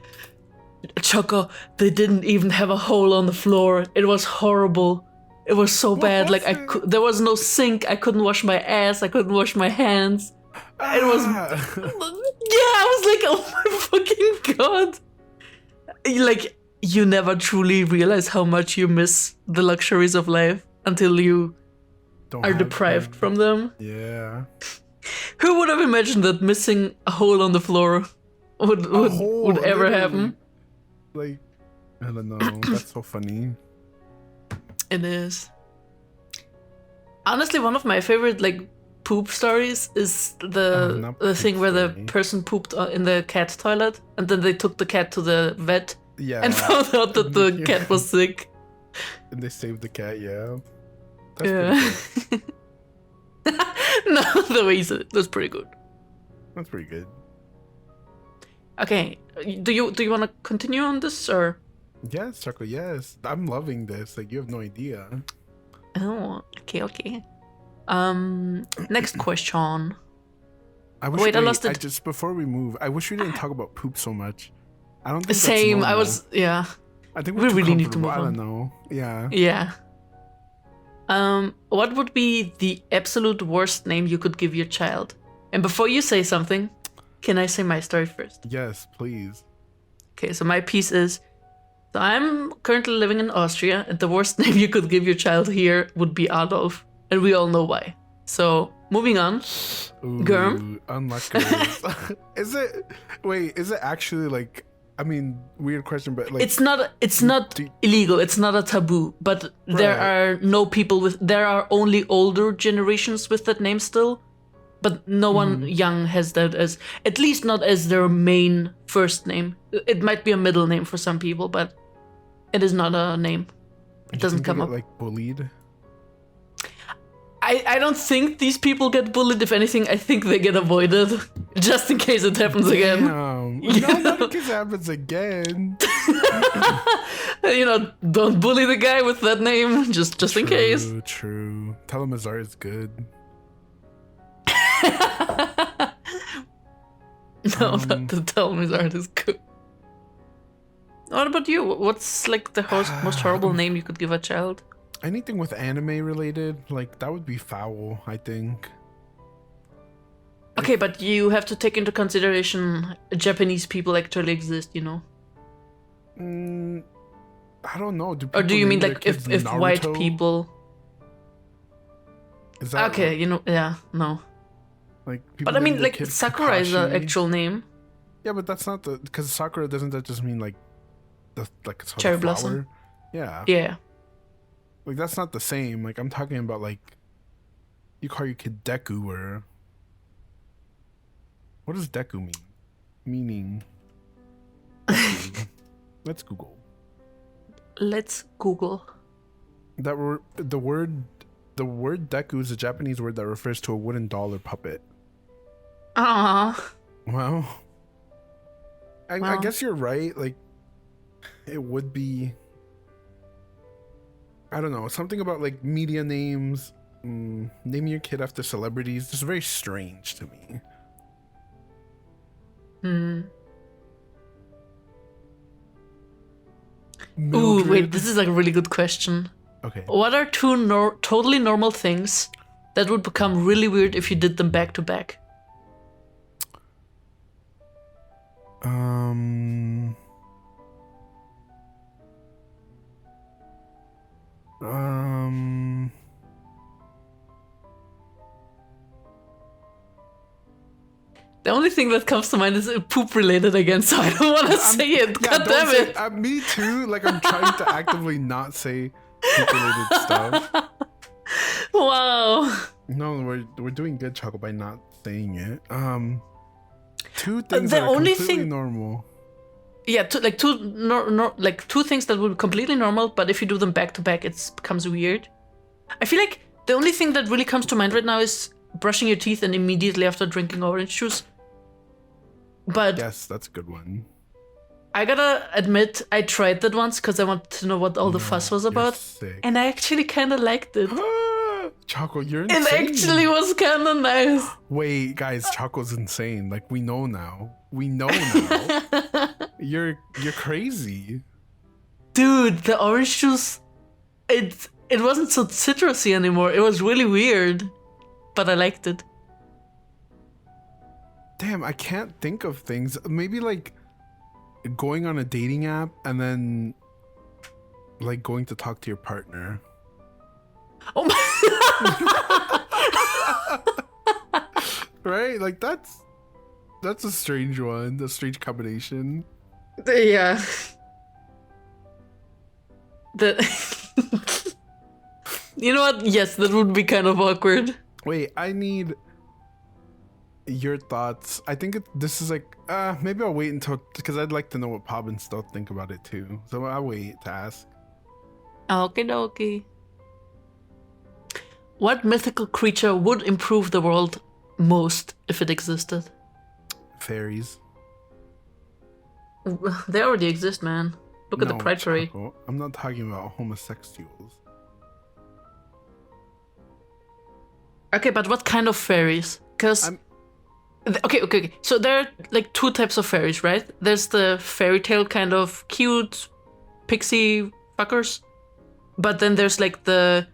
Choco, they didn't even have a hole on the floor. It was horrible. It was so bad. Like there was no sink. I couldn't wash my ass. I couldn't wash my hands. It was I was like, oh my fucking god. Like, you never truly realize how much you miss the luxuries of life until you are deprived from them. Yeah. Who would have imagined that missing a hole on the floor would ever happen? Like, I don't know. That's so funny. It is. Honestly, one of my favorite like poop stories is the thing where the person pooped in the cat toilet, and then they took the cat to the vet and found out that the cat was sick. And they saved the cat. Yeah. That's pretty good. No, the way you said it was pretty good. That's pretty good. Okay, do you want to continue on this, or? Yes, Choco. Yes, I'm loving this. Like, you have no idea. Oh, okay. Next question. I lost it. Just before we move, I wish we didn't talk about poop so much. I don't think same. That's normal. I think we really need to move on. I don't know. Yeah. Yeah. What would be the absolute worst name you could give your child? And before you say something, can I say my story first? Yes, please. Okay, so my piece is, so I'm currently living in Austria, and the worst name you could give your child here would be Adolf, and we all know why. So, moving on. Ooh, Girm. Unlucky. Is it actually like, I mean, weird question, but like, it's not illegal, it's not a taboo, but there are only older generations with that name still. but no one young has that as, at least not as their main first name. It might be a middle name for some people, but it is not a name. It doesn't come up. Like bullied. I don't think these people get bullied. If anything, I think they get avoided, just in case it happens again. No, not in case it happens again. Don't bully the guy with that name, just in case. True. Tell him his art is good. No, not to tell him his art is good. What about you? What's like the most horrible name you could give a child? Anything with anime related, like that would be foul, I think. Okay, but you have to take into consideration Japanese people actually exist, I don't know. Or do you mean like if white people? Is that okay? Yeah, no. Like, but I mean, like Sakura is an actual name. Yeah, but that's not because Sakura doesn't that just mean like it's cherry blossom? Yeah. Yeah. Like that's not the same. Like I'm talking about like you call your kid Deku or what does Deku mean? Meaning Deku. Let's Google. That the word Deku is a Japanese word that refers to a wooden doll or puppet. Well, I guess you're right. Like it would be. I don't know, something about like media names, naming your kid after celebrities, just very strange to me. Ooh, wait, this is like a really good question. Okay. What are two totally normal things that would become really weird if you did them back to back? The only thing that comes to mind is poop related again, so I don't want to say it. Yeah, God damn it. Me too. Like I'm trying to actively not say poop related stuff. Wow. No, we're doing good, Choco, by not saying it. Two things the that are only completely thing normal. Yeah, two things that would be completely normal, but if you do them back to back, it becomes weird. I feel like the only thing that really comes to mind right now is brushing your teeth and immediately after drinking orange juice. But yes, that's a good one. I gotta admit, I tried that once because I wanted to know what all the fuss was about, and I actually kind of liked it. Choco, you're insane. It actually was kind of nice. Wait, guys, Choco's insane. Like we know now. You're crazy. Dude, the orange juice, it wasn't so citrusy anymore. It was really weird, but I liked it. Damn, I can't think of things. Maybe like going on a dating app and then like going to talk to your partner. Oh my. Right? Like that's a strange one, a strange combination. Yeah. You know what? Yes, that would be kind of awkward. Wait, I need your thoughts. I think this is like maybe I'll wait until because I'd like to know what Pab and Stealth think about it too. So I'll wait to ask. Okie dokie. What mythical creature would improve the world most if it existed? Fairies. They already exist, man. Look at the Pride Parade. I'm not talking about homosexuals. Okay, but what kind of fairies? Because okay. So there are like two types of fairies, right? There's the fairy tale kind of cute pixie fuckers, but then there's like the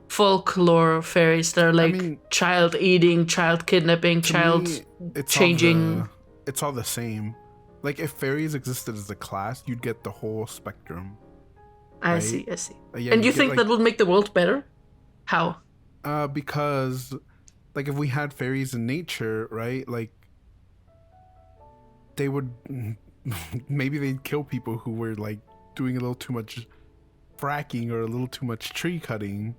folklore fairies that are like child eating, child kidnapping, child changing. It's all the same. Like if fairies existed as a class, you'd get the whole spectrum. I see. Yeah, and you think that would make the world better? How? Because like if we had fairies in nature, right? Like they would maybe they'd kill people who were like doing a little too much fracking or a little too much tree cutting.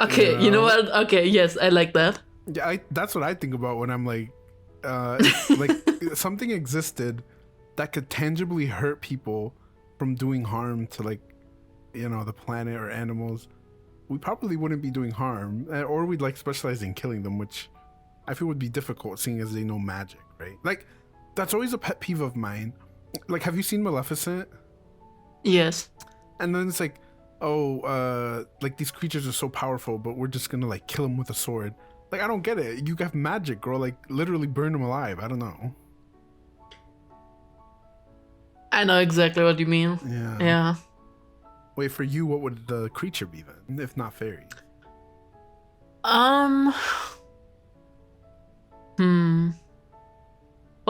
Okay, you know what? Okay, yes, I like that. Yeah, that's what I think about when I'm like, like something existed that could tangibly hurt people from doing harm to like, the planet or animals. We probably wouldn't be doing harm, or we'd like specialize in killing them, which I feel would be difficult seeing as they know magic, right? Like, that's always a pet peeve of mine. Like, have you seen Maleficent? Yes. And then it's like, like these creatures are so powerful, but we're just gonna like kill them with a sword. Like, I don't get it. You have magic, girl. Like, literally burn them alive. I don't know. I know exactly what you mean. Yeah. Wait, for you, what would the creature be then, if not fairy? Well,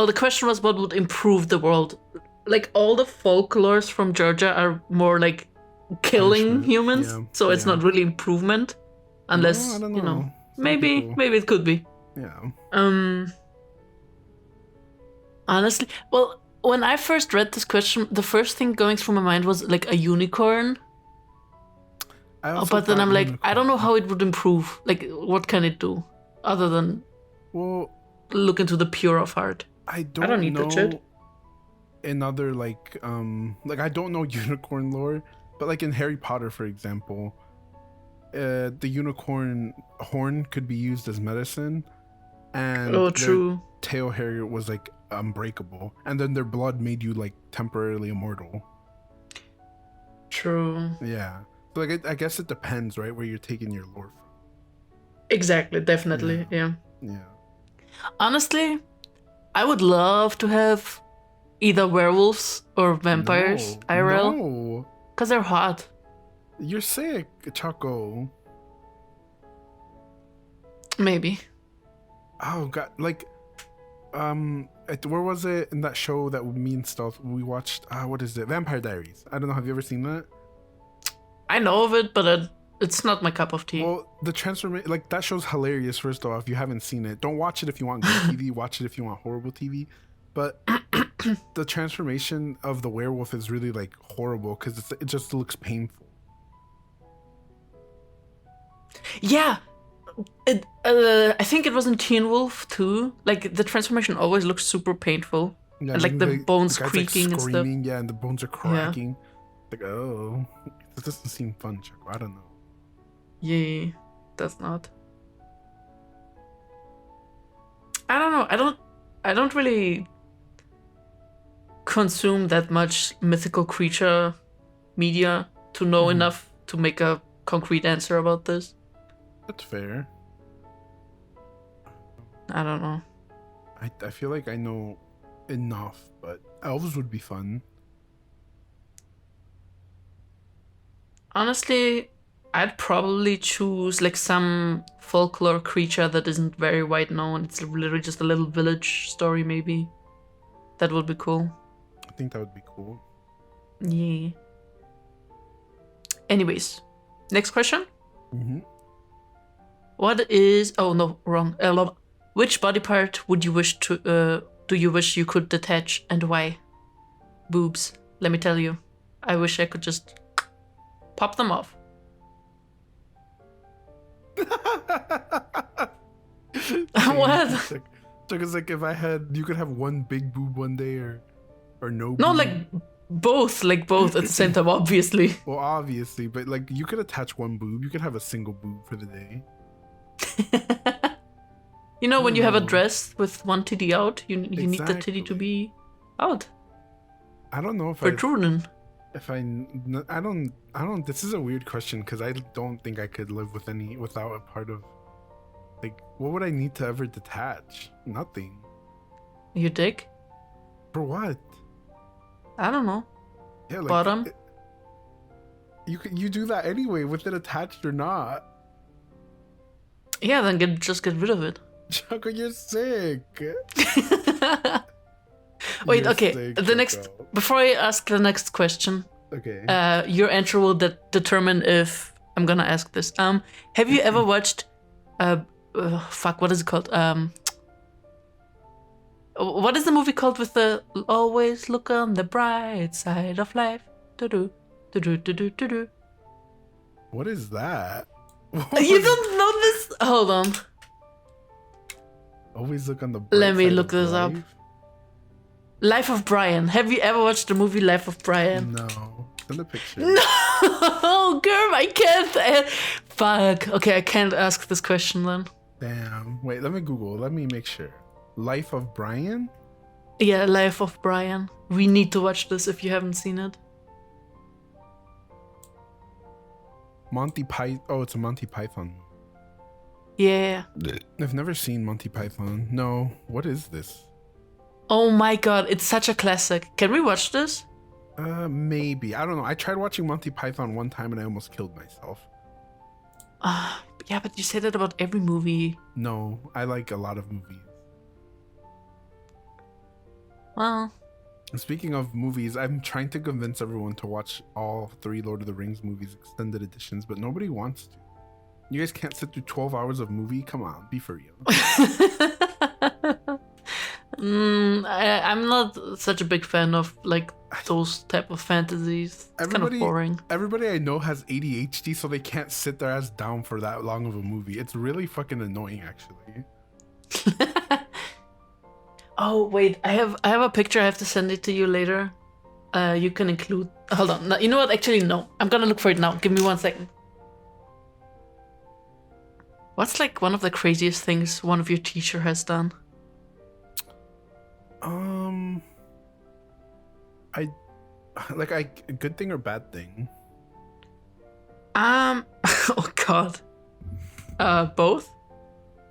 the question was what would improve the world. Like, all the folklores from Georgia are more like killing humans, so it's not really improvement, unless, I don't know. Maybe it could be. Yeah. Honestly, well, when I first read this question, the first thing going through my mind was like a unicorn. But then I'm like, I don't know how it would improve. Like, what can it do other than look into the pure of heart? I don't need that shit. Another like I don't know unicorn lore, but like in Harry Potter, for example, the unicorn horn could be used as medicine, and their tail hair was like unbreakable, and then their blood made you like temporarily immortal. True. Yeah. So like I guess it depends, right, where you're taking your lore from. Exactly. Definitely. Yeah. Yeah. Honestly, I would love to have either werewolves or vampires. IRL. No. Because they're hot. You're sick, Choco. Maybe. Oh god, like where was it in that show that me and Stealth we watched? What is it? Vampire Diaries. I don't know. Have you ever seen that? I know of it, but it's not my cup of tea. Well, the transformation, like that show's hilarious. First off, if you haven't seen it, don't watch it if you want good TV. Watch it if you want horrible TV. But the transformation of the werewolf is really like horrible because it just looks painful. Yeah. I think it was in Teen Wolf too. Like the transformation always looks super painful. Yeah, and like the bones creaking like and stuff. Yeah, and the bones are cracking. Yeah. Like, oh, this doesn't seem fun, Choco. I don't know. Yeah, that's not. I don't know. I don't really consume that much mythical creature media to know enough to make a concrete answer about this. That's fair. I don't know. I feel like I know enough, but elves would be fun. Honestly, I'd probably choose like some folklore creature that isn't very wide known. It's literally just a little village story, maybe. That would be cool. I think that would be cool. Yeah. Anyways, next question. What is? Oh no, wrong. Which body part would you wish to? Do you wish you could detach, and why? Boobs. Let me tell you, I wish I could just pop them off. What? So it's like if I had, you could have one big boob one day or no. No, boob. like both at the same time, obviously. Well, obviously, but like you could attach one boob. You could have a single boob for the day. You know, when you have a dress with one titty out, you need the titty to be out. I don't know if protruding. I don't. This is a weird question because I don't think I could live without a part of. Like, what would I need to ever detach? Nothing. Your dick? For what? I don't know. Yeah, like, bottom. You do that anyway, with it attached or not. Yeah, then just get rid of it. Choco, you're sick. Wait, okay. Sick, before I ask the next question, okay. Your answer will determine if I'm gonna ask this. Have you ever watched? What is it called? What is the movie called with the always look on the bright side of life? Do. What is that? You don't know this? Hold on. Always look on the bright Let me side look of this up. life. Life of Brian. Have you ever watched the movie Life of Brian? No. Send a picture. No, Girm, I can't. Fuck. Okay, I can't ask this question then. Damn. Wait, let me Google. Let me make sure. Life of Brian? Yeah, Life of Brian. We need to watch this if you haven't seen it. Monty Python. Oh, it's a Monty Python. Yeah. I've never seen Monty Python. No. What is this? Oh my god, it's such a classic. Can we watch this? Maybe. I don't know. I tried watching Monty Python one time and I almost killed myself. Yeah, but you say that about every movie. No, I like a lot of movies. Well. Speaking of movies, I'm trying to convince everyone to watch all 3 Lord of the Rings movies extended editions, but nobody wants to. You guys can't sit through 12 hours of movie? Come on, be for real. I'm not such a big fan of like those type of fantasies. It's kind of boring. Everybody I know has ADHD, so they can't sit their ass down for that long of a movie. It's really fucking annoying, actually. Oh wait, I have a picture. I have to send it to you later. You can include. Hold on. No, you know what? Actually, no. I'm gonna look for it now. Give me 1 second. What's like one of the craziest things one of your teacher has done? A good thing or bad thing? Oh god. Both?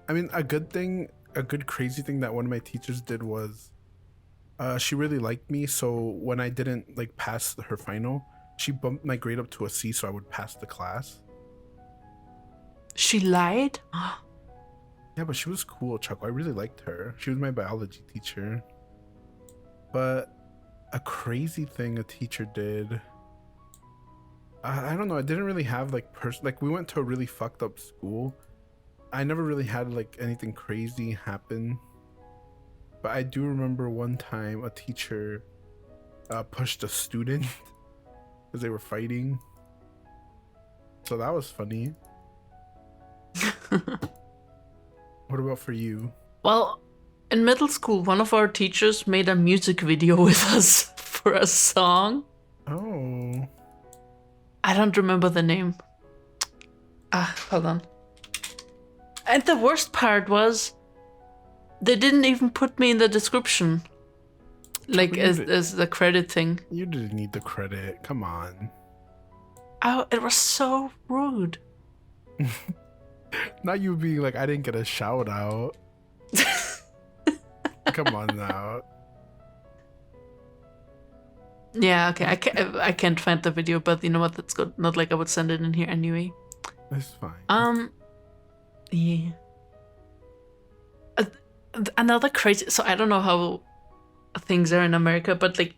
I mean, a good crazy thing that one of my teachers did was she really liked me, so when I didn't like pass her final, she bumped my grade up to a C so I would pass the class. She lied? Yeah, but she was cool, Choco. I really liked her. She was my biology teacher. But a crazy thing a teacher did, I don't know. I didn't really have like we went to a really fucked up school. I never really had like anything crazy happen. But I do remember one time a teacher pushed a student because they were fighting. So that was funny. What about for you? Well, in middle school, one of our teachers made a music video with us for a song. Oh. I don't remember the name. Hold on. And the worst part was, they didn't even put me in the description. Like, as the credit thing. You didn't need the credit. Come on. Oh, it was so rude. Not you being like, I didn't get a shout out. Come on now. Yeah, okay. I can't find the video, but you know what? That's good. Not like I would send it in here anyway. That's fine. Yeah. Another crazy. So I don't know how things are in America, but like,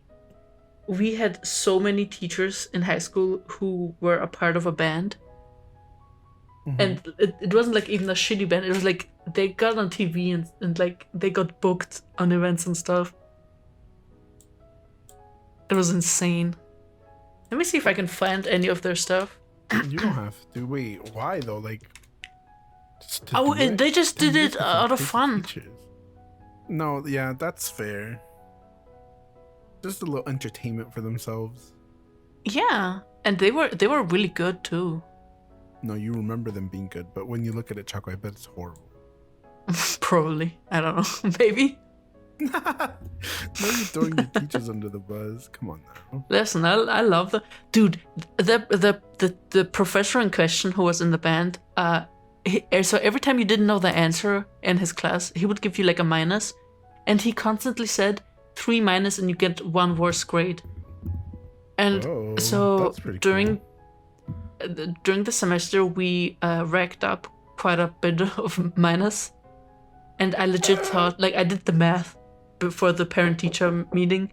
we had so many teachers in high school who were a part of a band. Mm-hmm. And it wasn't like even a shitty band. It was like they got on TV and like they got booked on events and stuff. It was insane. Let me see if I can find any of their stuff. You don't have to. Wait, why though? Like, they just did it out of fun. Teachers. No, yeah, that's fair. Just a little entertainment for themselves. Yeah, and they were really good too. No, you remember them being good, but when you look at it, Choco, I bet it's horrible. Probably. I don't know. Maybe. Now you're throwing your teachers under the bus. Come on now. Listen, I love the dude. The professor in question who was in the band. So every time you didn't know the answer in his class, he would give you like a minus, and he constantly said 3 minus and you get 1 worse grade. And so during the semester, we racked up quite a bit of minus, and I legit thought, like, I did the math before the parent-teacher meeting.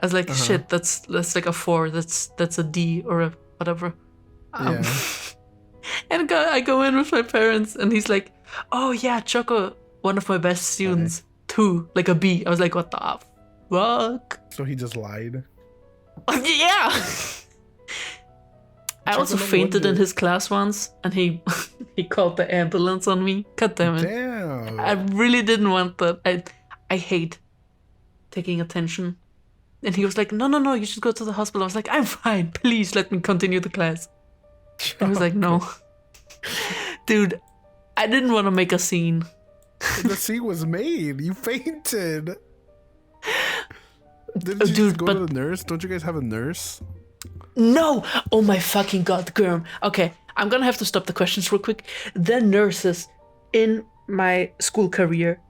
I was like, shit, that's like a 4, that's a D or a whatever. Yeah. And I go in with my parents, and he's like, oh yeah, Choco, one of my best students, 2, like a B. I was like, what the fuck? So he just lied? Yeah! I also fainted in his class once, and he called the ambulance on me. God damn it. Damn. I really didn't want that. I hate taking attention. And he was like, no, you should go to the hospital. I was like, I'm fine. Please let me continue the class. I was like, no. Dude, I didn't want to make a scene. The scene was made. You fainted. Didn't you just go to the nurse? Don't you guys have a nurse? No! Oh my fucking god, Girm. Okay, I'm gonna have to stop the questions real quick. The nurses in my school career,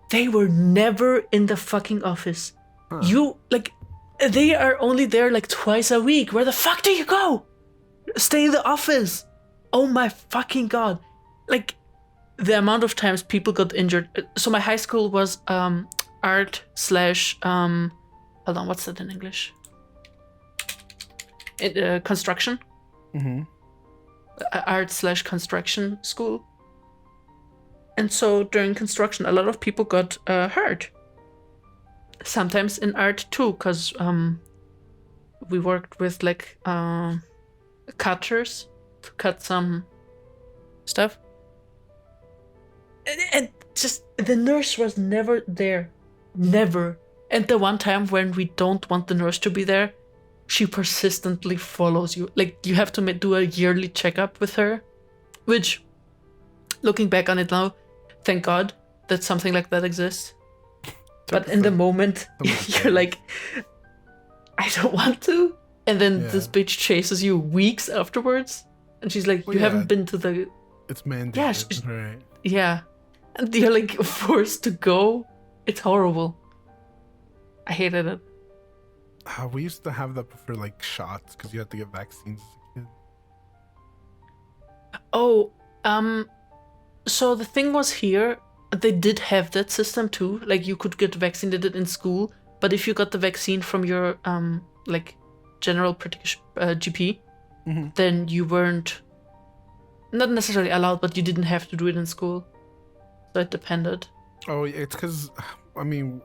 they were never in the fucking office. Huh. They are only there like twice a week. Where the fuck do you go? Stay in the office. Oh my fucking god. Like, the amount of times people got injured. So my high school was art / hold on, what's that in English? Construction. Mm-hmm. Art / construction school. And so during construction, a lot of people got hurt. Sometimes in art too, because we worked with like cutters to cut some stuff. And just the nurse was never there. Never. And the one time when we don't want the nurse to be there, she persistently follows you. Like, you have to do a yearly checkup with her, which, looking back on it now, thank God that something like that exists. But in the moment, you're like, I don't want to. And then this bitch chases you weeks afterwards. And she's like, you haven't been to the... It's mandated, right? Yeah. And you're like forced to go. It's horrible. I hated it. We used to have that for like shots because you had to get vaccines as a kid. Oh, so the thing was here, they did have that system too. Like, you could get vaccinated in school, but if you got the vaccine from your like general GP, then you weren't not necessarily allowed, but you didn't have to do it in school. So it depended. Oh, it's because I mean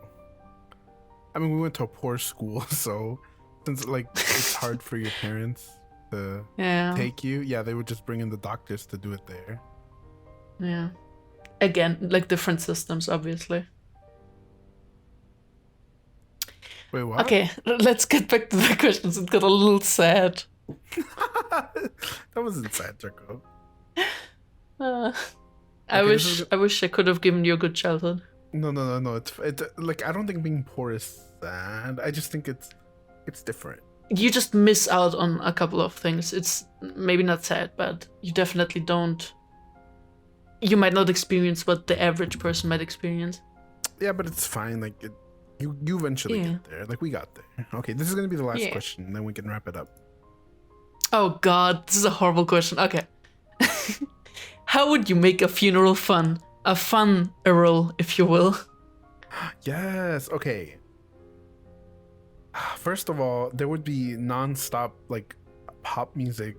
we went to a poor school, so since like it's hard for your parents to take you, they would just bring in the doctors to do it there. Yeah. Again, like different systems, obviously. Wait, what? Okay, let's get back to the questions. It got a little sad. That wasn't sad, Choco. I wish I could have given you a good childhood. No. It's like, I don't think being poor is sad. I just think it's different. You just miss out on a couple of things. It's maybe not sad, but you definitely don't. You might not experience what the average person might experience. Yeah, but it's fine. Like, you eventually get there. Like, we got there. Okay, this is gonna be the last question, and then we can wrap it up. Oh God, this is a horrible question. Okay. How would you make a funeral fun? A funeral, if you will. Yes. Okay. First of all, there would be non-stop like pop music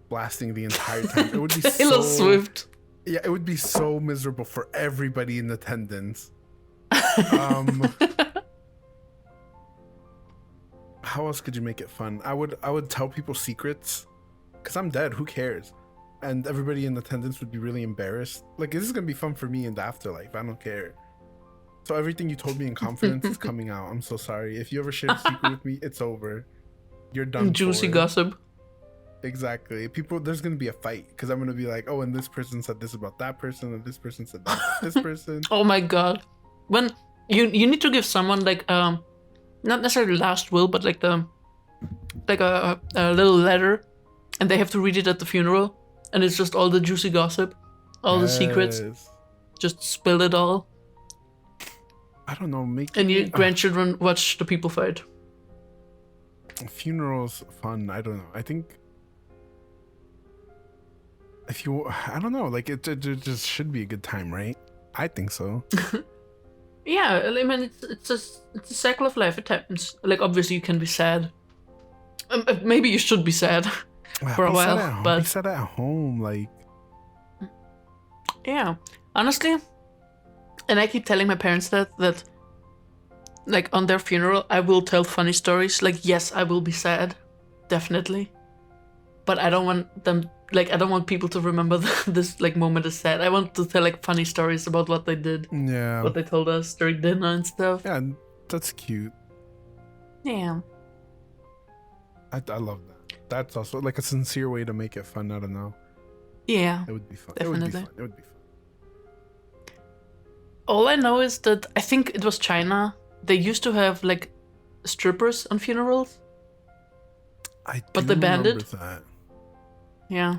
blasting the entire time. It would be Taylor Swift. Yeah, it would be so miserable for everybody in attendance. How else could you make it fun? I would tell people secrets, because I'm dead. Who cares? And everybody in attendance would be really embarrassed. Like, this is gonna be fun for me in the afterlife. I don't care. So everything you told me in confidence is coming out. I'm so sorry. If you ever shared a secret with me, it's over. You're done. Juicy gossip. Exactly. There's gonna be a fight because I'm gonna be like, oh, and this person said this about that person, and this person said that about this person. Oh my God. When you need to give someone like not necessarily last will, but like a little letter, and they have to read it at the funeral, and it's just all the juicy gossip, all the secrets, just spill it all. I don't know. And your grandchildren watch the people fight. Funerals fun. I don't know. I think I don't know. Like, it just should be a good time, right? I think so. Yeah, I mean, it's a cycle of life. It happens. Like, obviously, you can be sad. Maybe you should be sad for a while, but be sad at home, like. Yeah, honestly, and I keep telling my parents that like on their funeral, I will tell funny stories. Like, yes, I will be sad, definitely. but I don't want them, like, I don't want people to remember this, like, moment as sad. I want to tell, like, funny stories about what they did. Yeah. What they told us during dinner and stuff. Yeah, that's cute. Yeah. I love that. That's also, like, a sincere way to make it fun. I don't know. Yeah. It would be fun. Definitely. It would be fun. All I know is that I think it was China. They used to have, like, strippers on funerals. But they banned it. That. Yeah.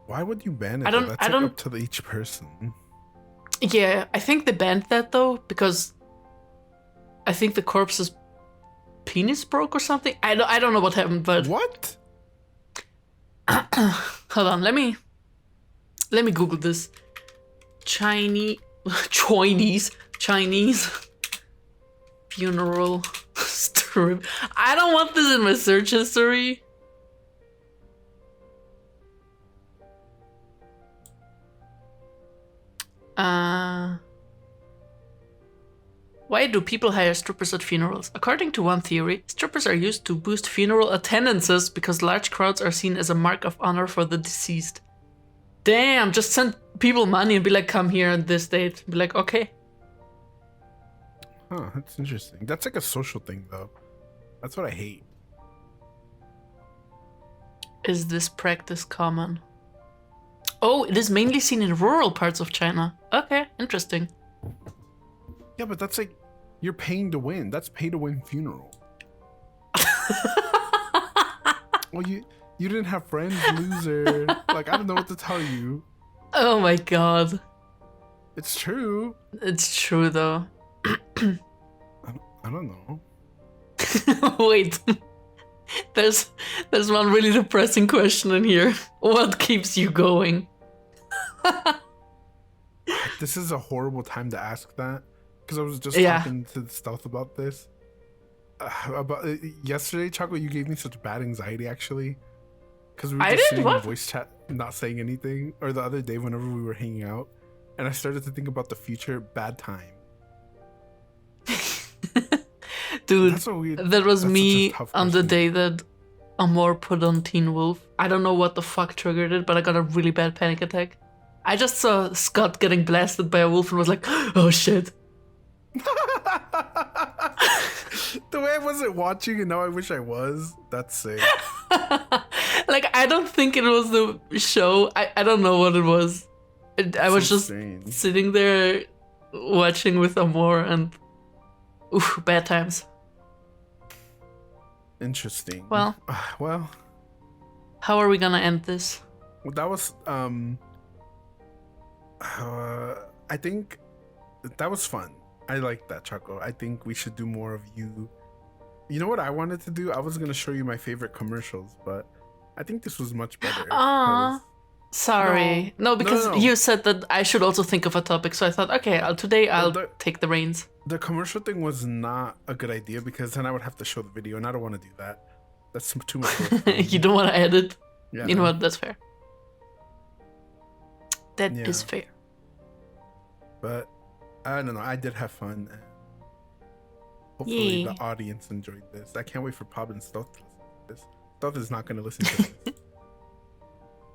Why would you ban it? That's like up to each person. Yeah, I think they banned that though because I think the corpse's penis broke or something. I don't know what happened, but what? Hold on, let me Google this. Chinese funeral strip. I don't want this in my search history. Why do people hire strippers at funerals? According to one theory, strippers are used to boost funeral attendances because large crowds are seen as a mark of honor for the deceased. Damn, just send people money and be like, come here on this date. Be like, okay. Huh, that's interesting. That's like a social thing though. That's what I hate. Is this practice common? Oh, it is mainly seen in rural parts of China. Okay, interesting. Yeah, but that's like, you're paying to win. That's pay to win funeral. Well, you didn't have friends, loser. Like, I don't know what to tell you. Oh my god. It's true. It's true though. I don't know. Wait. There's one really depressing question in here. What keeps you going? This is a horrible time to ask that. Because I was just talking to Stealth about this. Yesterday, Choco, you gave me such bad anxiety, actually. Because we were just sitting in voice chat, not saying anything. Or the other day, whenever we were hanging out. And I started to think about the future. Bad time. Dude, that was me on the day that Amor put on Teen Wolf. I don't know what the fuck triggered it, but I got a really bad panic attack. I just saw Scott getting blasted by a wolf and was like, oh shit. The way I wasn't watching and now I wish I was. That's sick. Like, I don't think it was the show. I don't know what it was. I was just sitting there watching with Amor and bad times. Interesting. Well, how are we gonna end this? Well, that was I think that was fun. I like that, Choco. I think we should do more of you. You know what I wanted to do? I was gonna show you my favorite commercials, but I think this was much better. Sorry. No, because you said that I should also think of a topic, so I thought, okay, I'll take the reins. The commercial thing was not a good idea because then I would have to show the video, and I don't want to do that. That's too much work. You don't want to edit? Yeah. You know what? That's fair. That is fair. But I don't know. I did have fun. And hopefully the audience enjoyed this. I can't wait for Pop and Stealth to listen to this. Stealth is not going to listen to this.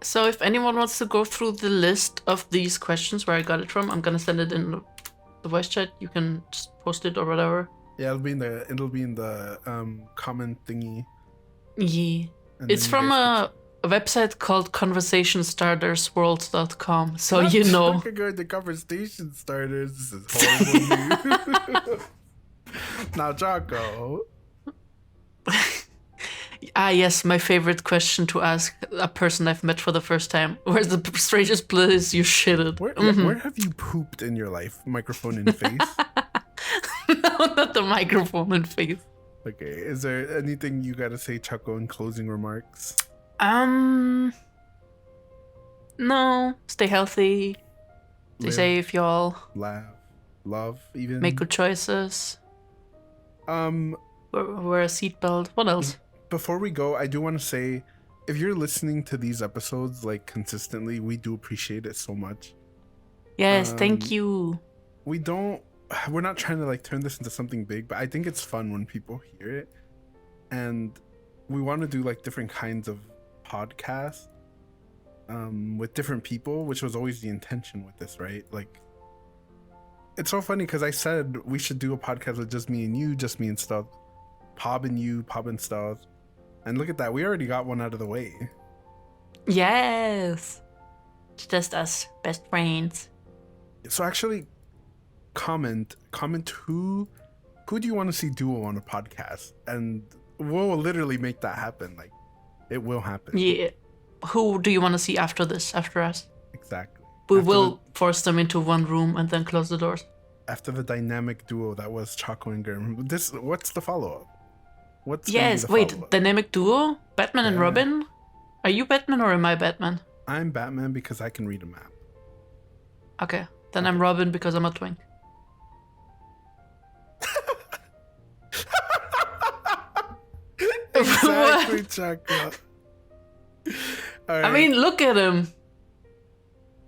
So if anyone wants to go through the list of these questions where I got it from, I'm going to send it in the voice chat. You can just post it or whatever. Yeah, it'll be in the comment thingy. Yeah. It's from a website called conversationstartersworld.com. So you know. I'm going to conversation starters. This is horrible news. Now, Choco. Yes, my favorite question to ask a person I've met for the first time. Where's the strangest place you shitted? Where have you pooped in your life? Microphone in face? No, not the microphone in face. Okay, is there anything you gotta say, Choco, in closing remarks? No. Stay healthy. Stay safe, y'all. Laugh. Love, even. Make good choices. Wear a seatbelt. What else? Before we go, I do want to say, if you're listening to these episodes like consistently, we do appreciate it so much. Yes, thank you. We're not trying to like turn this into something big, but I think it's fun when people hear it. And we want to do like different kinds of podcast with different people, which was always the intention with this, right? Like, it's so funny because I said we should do a podcast with just me and you, just me and stuff, Pob and you, Pob and stuff, and look at that, we already got one out of the way. Yes, it's just us, best friends. So actually, comment who do you want to see duo on a podcast, and we'll literally make that happen. Like, it will happen. Yeah. Who do you want to see after this? After us? Exactly. We will force them into one room and then close the doors. After the dynamic duo that was Choco and Girm. What's the follow-up? Dynamic duo? Batman and Robin? Are you Batman or am I Batman? I'm Batman because I can read a map. Okay. Then I'm Robin because I'm a twink. Exactly, Choco. Right. I mean, look at him.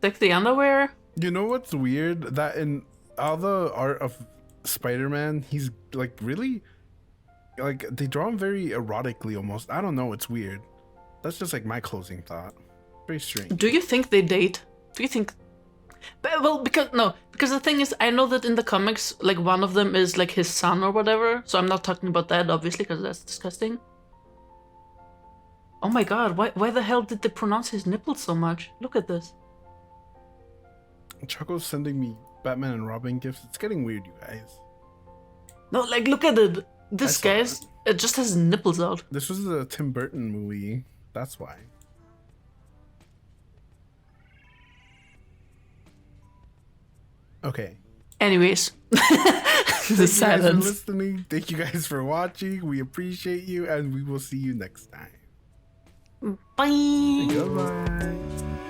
Sexy underwear. You know what's weird? That in all the art of Spider-Man, he's like really, like, they draw him very erotically almost. I don't know. It's weird. That's just like my closing thought. Very strange. Do you think they date? Do you think? Well, because the thing is, I know that in the comics, like, one of them is like his son or whatever. So I'm not talking about that, obviously, because that's disgusting. Oh my god, why the hell did they pronounce his nipples so much? Look at this. Choco's sending me Batman and Robin gifts. It's getting weird, you guys. No, like, look at it. This guy's, it just has nipples out. This was a Tim Burton movie. That's why. Okay. Anyways. The silence. Thank you guys for listening. Thank you guys for watching. We appreciate you, and we will see you next time. Bye. Goodbye.